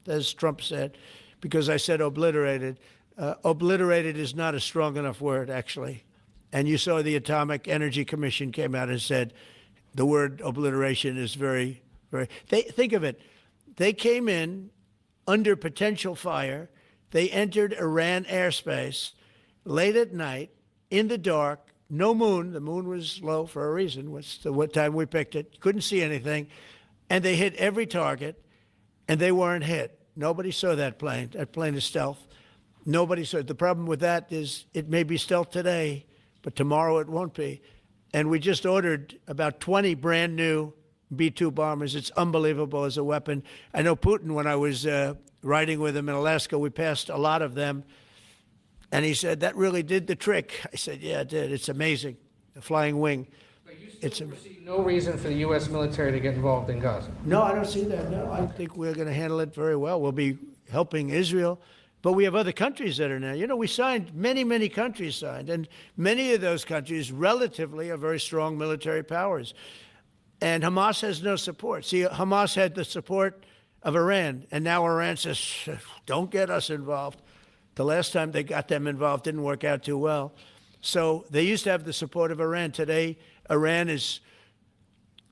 as Trump said, because I said obliterated. Obliterated is not a strong enough word, actually. And you saw the Atomic Energy Commission came out and said the word obliteration is very, very, think of it. They came in under potential fire. They entered Iran airspace late at night, in the dark, no moon. The moon was low for a reason. What time we picked it. Couldn't see anything. And they hit every target, and they weren't hit. Nobody saw that plane. That plane is stealth. Nobody saw it. The problem with that is it may be stealth today, but tomorrow it won't be. And we just ordered about 20 brand new B-2 bombers. It's unbelievable as a weapon. I know Putin, when I was riding with him in Alaska, we passed a lot of them. And he said, that really did the trick. I said, yeah, it did. It's amazing. The flying wing. But you still see no reason for the U.S. military to get involved in Gaza? No, I don't see that. No, I think we're going to handle it very well. We'll be helping Israel. But we have other countries that are now. You know, we signed, many countries signed, and many of those countries relatively are very strong military powers. And Hamas has no support. See, Hamas had the support of Iran, and now Iran says, don't get us involved. The last time they got them involved didn't work out too well. So they used to have the support of Iran. Today, Iran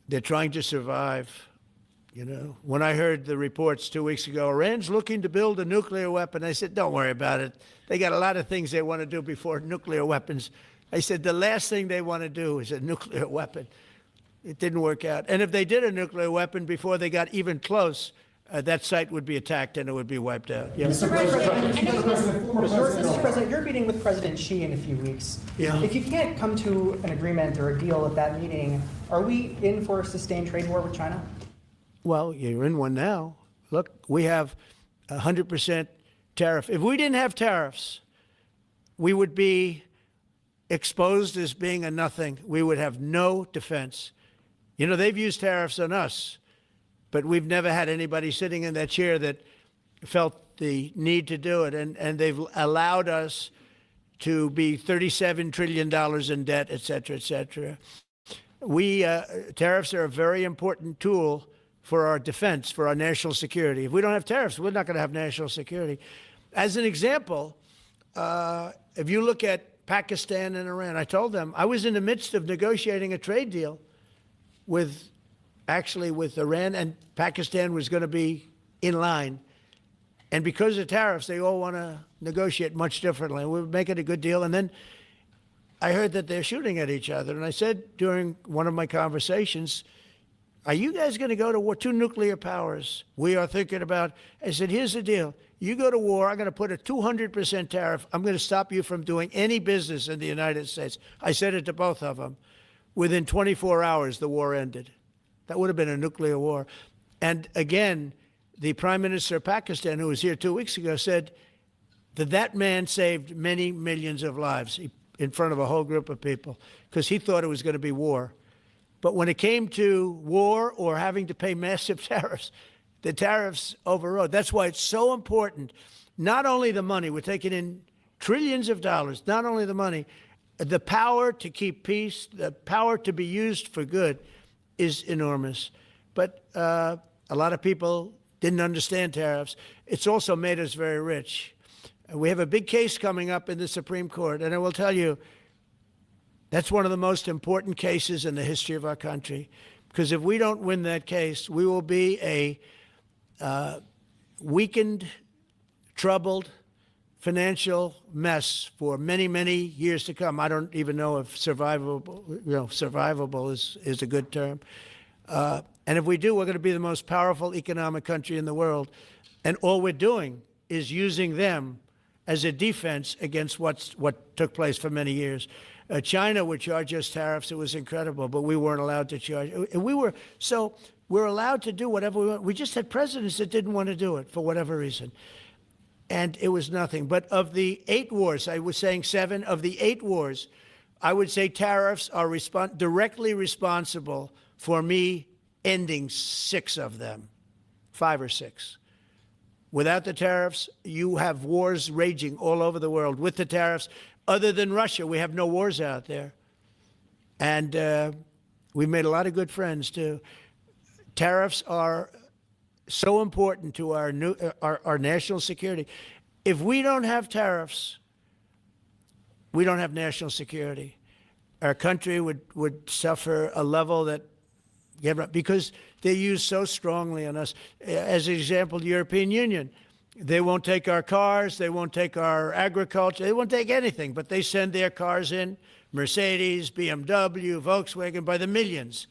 they're trying to survive. You know, when I heard the reports 2 weeks ago, Iran's looking to build a nuclear weapon, I said, don't worry about it. They got a lot of things they want to do before nuclear weapons. I said, the last thing they want to do is a nuclear weapon. It didn't work out. And if they did a nuclear weapon before they got even close, that site would be attacked and it would be wiped out. Yeah. Mr. President, you're meeting with President Xi in a few weeks. Yeah. If you can't come to an agreement or a deal at that meeting, are we in for a sustained trade war with China? Well, you're in one now. Look, we have 100% tariff. If we didn't have tariffs, we would be exposed as being a nothing. We would have no defense. You know, they've used tariffs on us, but we've never had anybody sitting in that chair that felt the need to do it. And they've allowed us to be $37 trillion in debt, et cetera, et cetera. Tariffs are a very important tool for our defense, for our national security. If we don't have tariffs, we're not going to have national security. As an example, if you look at Pakistan and Iran, I told them I was in the midst of negotiating a trade deal with Iran, and Pakistan was going to be in line. And because of tariffs, they all want to negotiate much differently. We're making a good deal. And then I heard that they're shooting at each other. And I said during one of my conversations, are you guys going to go to war? Two nuclear powers. We are thinking about, I said, here's the deal. You go to war, I'm going to put a 200% tariff. I'm going to stop you from doing any business in the United States. I said it to both of them. Within 24 hours, the war ended. That would have been a nuclear war. And again, the Prime Minister of Pakistan, who was here 2 weeks ago, said that man saved many millions of lives in front of a whole group of people because he thought it was going to be war. But when it came to war or having to pay massive tariffs, the tariffs overrode. That's why it's so important. Not only the money, we're taking in trillions of dollars, not only the money, the power to keep peace, the power to be used for good is enormous. But a lot of people didn't understand tariffs. It's also made us very rich. We have a big case coming up in the Supreme Court, and I will tell you, that's one of the most important cases in the history of our country, because if we don't win that case, we will be a weakened, troubled, financial mess for many, many years to come. I don't even know if survivable is a good term. And if we do, we're going to be the most powerful economic country in the world. And all we're doing is using them as a defense against what took place for many years. China would charge us tariffs. It was incredible, but we weren't allowed to charge. We're allowed to do whatever we want. We just had presidents that didn't want to do it for whatever reason. And it was nothing. But of the 8 wars, I was saying 7, of the 8 wars, I would say tariffs are directly responsible for me ending 6 of them, 5 or 6. Without the tariffs, you have wars raging all over the world. With the tariffs, other than Russia, we have no wars out there. And we've made a lot of good friends, too. Tariffs are so important to our national security. If we don't have tariffs, we don't have national security. Our country would suffer a level that, because they're used so strongly on us. As an example, the European Union, they won't take our cars, they won't take our agriculture, they won't take anything, but they send their cars in, Mercedes, BMW, Volkswagen, by the millions.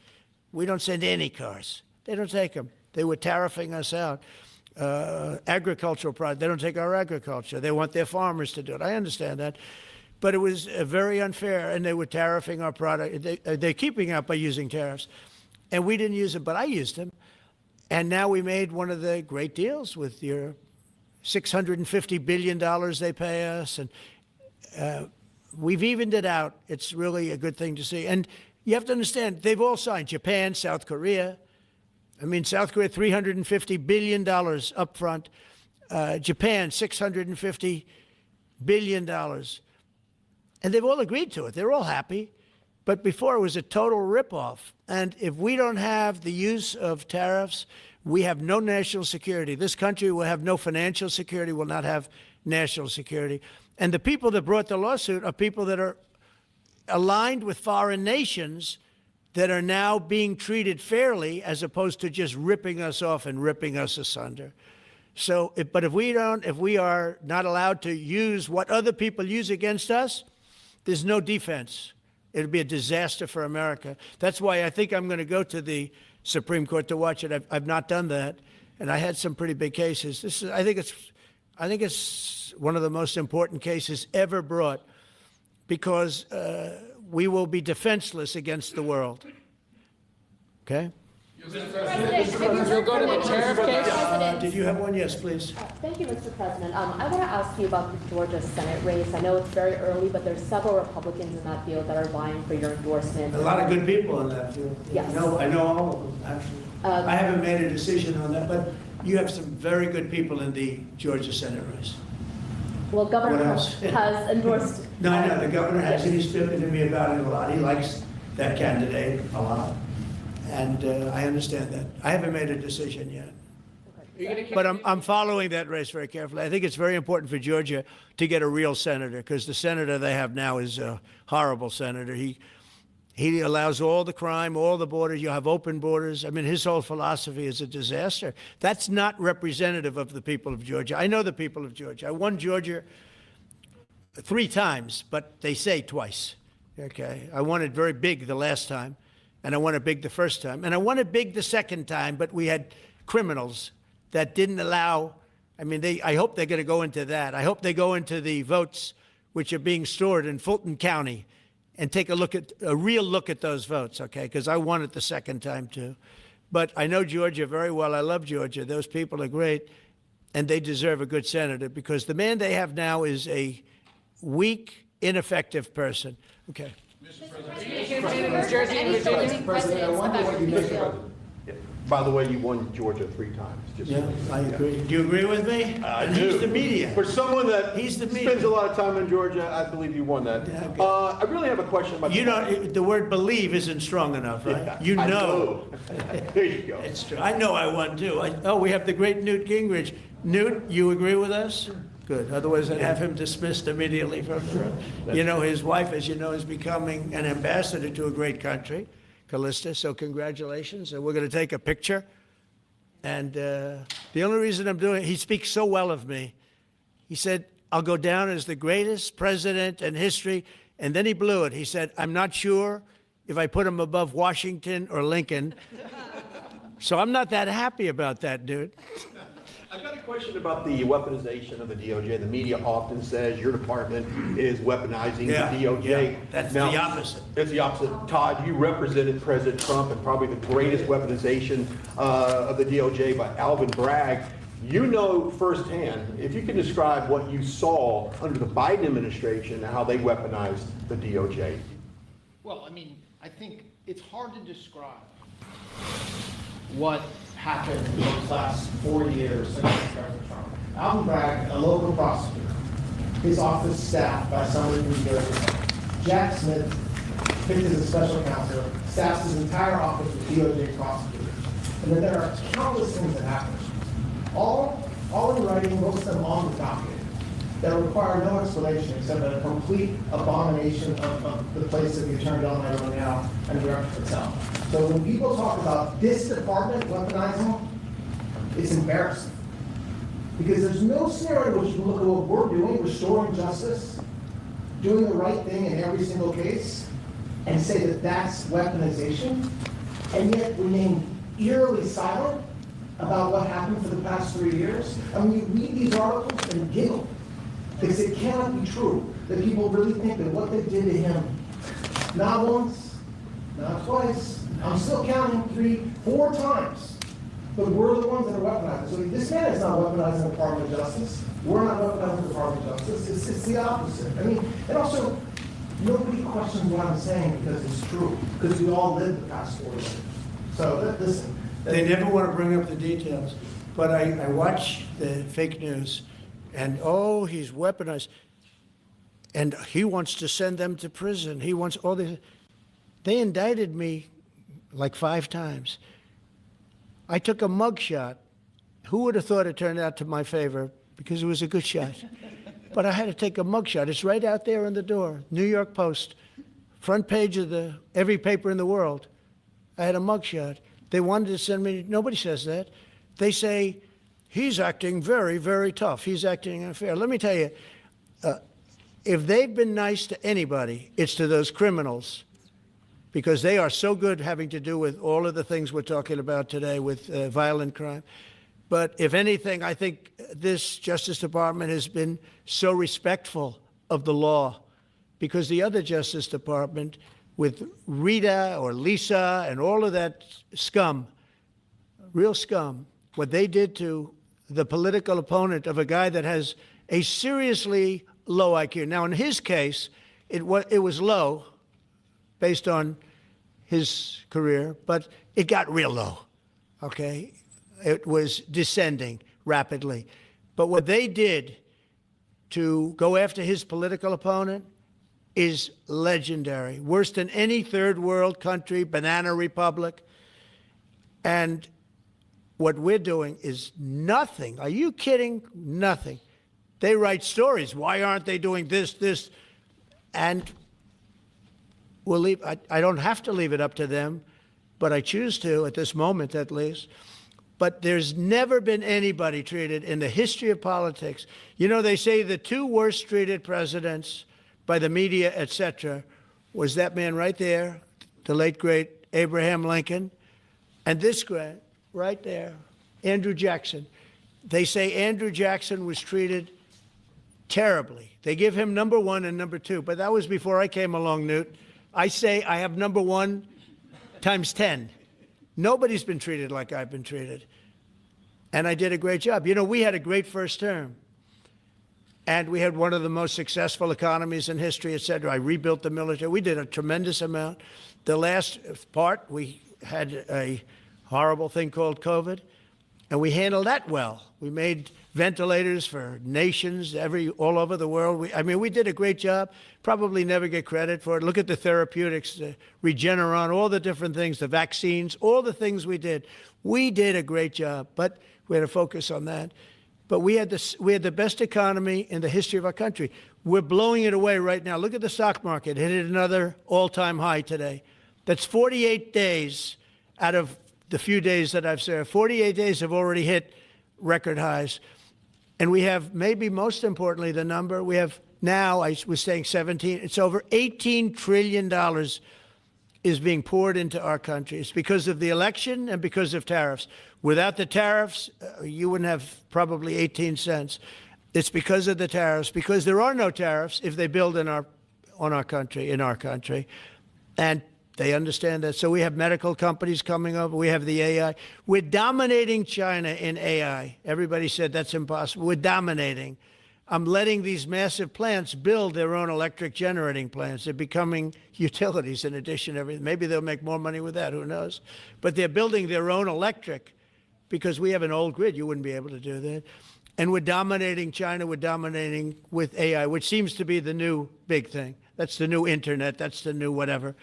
We don't send any cars. They don't take them. They were tariffing us out. Agricultural products, they don't take our agriculture. They want their farmers to do it. I understand that. But it was very unfair, and they were tariffing our product. They're keeping out by using tariffs. And we didn't use them, but I used them. And now we made one of the great deals with your $650 billion they pay us. And we've evened it out. It's really a good thing to see. And you have to understand, they've all signed. Japan, South Korea. I mean, South Korea, $350 billion up front. Japan, $650 billion. And they've all agreed to it. They're all happy. But before, it was a total ripoff. And if we don't have the use of tariffs, we have no national security. This country will have no financial security, will not have national security. And the people that brought the lawsuit are people that are aligned with foreign nations that are now being treated fairly as opposed to just ripping us off and ripping us asunder. So, but if we are not allowed to use what other people use against us, there's no defense. It'll be a disaster for America. That's why I think I'm going to go to the Supreme Court to watch it. I've not done that, and I had some pretty big cases. I think it's one of the most important cases ever brought, because we will be defenseless against the world. Okay? You'll go to the tariff case? Did you have one? Yes, please. Thank you, Mr. President. I want to ask you about the Georgia Senate race. I know it's very early, but there's several Republicans in that field that are vying for your endorsement. A lot of good people in that field. Yes. I know all of them, actually. I haven't made a decision on that, but you have some very good people in the Georgia Senate race. Well, Governor What Trump else? has endorsed. No, I know, the governor has, and he's spoken to me about it a lot. He likes that candidate a lot, and I understand that. I haven't made a decision yet. But I'm following that race very carefully. I think it's very important for Georgia to get a real senator, because the senator they have now is a horrible senator. He allows all the crime, all the borders. You have open borders. I mean, his whole philosophy is a disaster. That's not representative of the people of Georgia. I know the people of Georgia. I won Georgia 3 times, but they say twice. Okay, I won it very big the last time, and I won it big the first time, and I won it big the second time. But we had criminals that didn't allow. I mean, I hope they're going to go into that. I hope they go into the votes which are being stored in Fulton County and take a real look at those votes, okay? Because I won it the second time, too. But I know Georgia very well. I love Georgia. Those people are great, and they deserve a good senator, because the man they have now is a weak, ineffective person. Okay. President, I wonder what you make of By the way, you won Georgia 3 times. Just Yeah, I agree. Do you agree with me? I And do. He's the media. For someone that He's the spends media. a lot of time in Georgia, I believe you won that. Yeah, okay. I really have a question about. You know, the word believe isn't strong enough, right? Yeah, You I know. There you go. It's true. I know I won, too. We have the great Newt Gingrich. Newt, you agree with us? Good. Otherwise, I'd have him dismissed immediately from the room. You know, his wife, as you know, is becoming an ambassador to a great country, Callista, so congratulations. And we're going to take a picture. And the only reason I'm doing it, he speaks so well of me. He said, I'll go down as the greatest president in history. And then he blew it. He said, I'm not sure if I put him above Washington or Lincoln. So I'm not that happy about that, dude. I've got a question about the weaponization of the DOJ. The media often says your department is weaponizing Yeah, the DOJ. yeah. That's Now, the opposite. It's the opposite. Todd, you represented President Trump and probably the greatest weaponization of the DOJ by Alvin Bragg. You know firsthand, if you can describe what you saw under the Biden administration and how they weaponized the DOJ. Well, I mean, I think it's hard to describe what happened in those last 4 years against President Trump. Alvin Bragg, a local prosecutor, his office staffed by somebody from New Jersey. Jack Smith, picked as a special counsel, staffs his entire office with DOJ prosecutors. And then there are countless things that happened. All in writing, most of them on the docket, that require no explanation except a complete abomination of the place that the Attorney General and I are now and director itself. So when people talk about this department weaponizing, it's embarrassing. Because there's no scenario which you look at what we're doing, restoring justice, doing the right thing in every single case, and say that that's weaponization, and yet remain eerily silent about what happened for the past 3 years. And when you read these articles and giggle, because it cannot be true that people really think that what they did to him, not once, not twice, I'm still counting 3, 4 times, but we're the ones that are weaponizing. So this man is not weaponizing the Department of Justice. We're not weaponizing the Department of Justice. It's the opposite. I mean, and also, nobody questions what I'm saying because it's true, because we all lived the past 4 years. So listen. They never want to bring up the details. But I watch the fake news, and oh, he's weaponized. And he wants to send them to prison. He wants all this. They indicted me like 5 times. I took a mugshot. Who would have thought it turned out to my favor? Because it was a good shot. But I had to take a mugshot. It's right out there on the door. New York Post, front page of every paper in the world. I had a mugshot. They wanted to send me. Nobody says that. They say he's acting very, very tough. He's acting unfair. Let me tell you, if they've been nice to anybody, it's to those criminals, because they are so good having to do with all of the things we're talking about today with violent crime. But if anything, I think this Justice Department has been so respectful of the law, because the other Justice Department with Rita or Lisa and all of that scum, real scum, what they did to the political opponent of a guy that has a seriously low IQ. Now, in his case, it was low based on his career, but it got real low, okay? It was descending rapidly. But what they did to go after his political opponent is legendary, worse than any third world country, banana republic. And what we're doing is nothing. Are you kidding? Nothing. They write stories. Why aren't they doing this? And we'll leave. I don't have to leave it up to them, but I choose to at this moment at least. But there's never been anybody treated in the history of politics. You know, they say the 2 worst treated presidents by the media, et cetera, was that man right there, the late, great Abraham Lincoln, and this guy right there, Andrew Jackson. They say Andrew Jackson was treated terribly. They give him number 1 and number 2, but that was before I came along, Newt. I say I have number 1 times 10. Nobody's been treated like I've been treated. And I did a great job. You know, we had a great first term. And we had one of the most successful economies in history, et cetera. I rebuilt the military. We did a tremendous amount. The last part, we had a horrible thing called COVID, and we handled that well. We made ventilators for nations all over the world. We did a great job. Probably never get credit for it. Look at the therapeutics, the Regeneron, all the different things, the vaccines, all the things we did. We did a great job, but we had to focus on that. But we had the best economy in the history of our country. We're blowing it away right now. Look at the stock market. It hit another all-time high today. That's 48 days out of the few days that I've served. 48 days have already hit record highs. And we have, maybe most importantly, the number, we have now, I was saying 17, it's over $18 trillion is being poured into our country. It's because of the election and because of tariffs. Without the tariffs, you wouldn't have probably 18 cents. It's because of the tariffs, because there are no tariffs if they build in our country. And they understand that. So we have medical companies coming up. We have the AI. We're dominating China in AI. Everybody said that's impossible. We're dominating. I'm letting these massive plants build their own electric generating plants. They're becoming utilities in addition to everything. Maybe they'll make more money with that. Who knows? But they're building their own electric because we have an old grid. You wouldn't be able to do that. And we're dominating China. We're dominating with AI, which seems to be the new big thing. That's the new internet. That's the new whatever.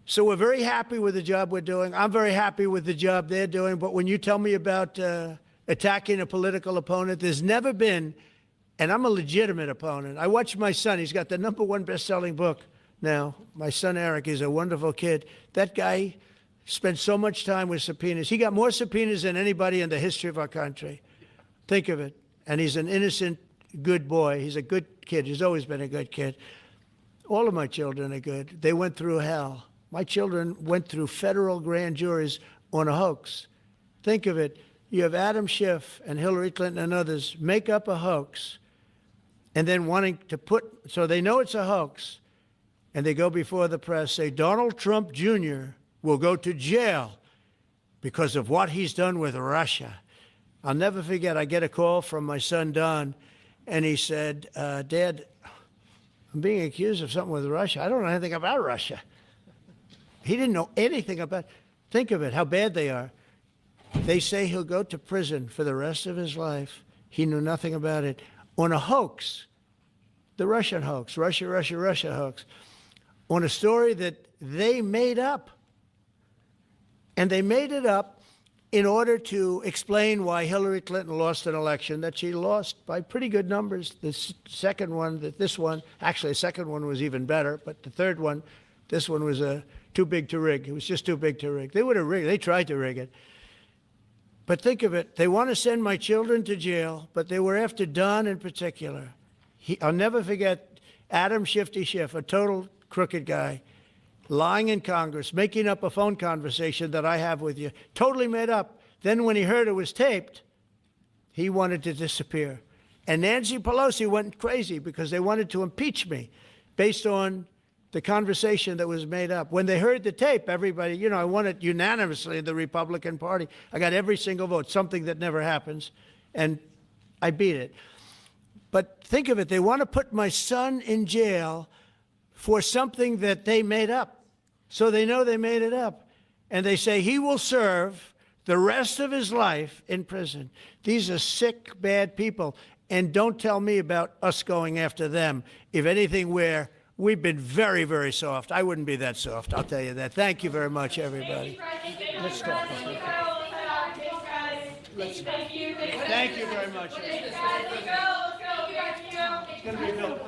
So we're very happy with the job we're doing. I'm very happy with the job they're doing. But when you tell me about attacking a political opponent, there's never been, and I'm a legitimate opponent. I watch my son. He's got the #1 best-selling book now. My son, Eric, is a wonderful kid. That guy spent so much time with subpoenas. He got more subpoenas than anybody in the history of our country. Think of it. And he's an innocent, good boy. He's a good kid. He's always been a good kid. All of my children are good. They went through hell. My children went through federal grand juries on a hoax. Think of it. You have Adam Schiff and Hillary Clinton and others make up a hoax and then wanting to so they know it's a hoax, and they go before the press, say Donald Trump Jr. will go to jail because of what he's done with Russia. I'll never forget, I get a call from my son, Don, and he said, Dad, I'm being accused of something with Russia. I don't know anything about Russia. He didn't know anything about it. Think of it, how bad they are. They say he'll go to prison for the rest of his life. He knew nothing about it. On a hoax, the Russian hoax, Russia hoax, on a story that they made up. And they made it up in order to explain why Hillary Clinton lost an election that she lost by pretty good numbers. The second one, actually the second one was even better, but the third one, this one was too big to rig. It was just too big to rig. They would have rigged. They tried to rig it. But think of it. They want to send my children to jail, but they were after Don in particular. I'll never forget Adam Shifty Schiff, a total crooked guy, lying in Congress, making up a phone conversation that I have with you, totally made up. Then when he heard it was taped, he wanted to disappear. And Nancy Pelosi went crazy because they wanted to impeach me based on the conversation that was made up. When they heard the tape, everybody, I won it unanimously in the Republican Party. I got every single vote, something that never happens, and I beat it. But think of it, they want to put my son in jail for something that they made up. So they know they made it up. And they say he will serve the rest of his life in prison. These are sick, bad people. And don't tell me about us going after them. If anything, we've been very, very soft. I wouldn't be that soft, I'll tell you that. Thank you very much, everybody. Let's talk. Thank you very much. It's going to be built.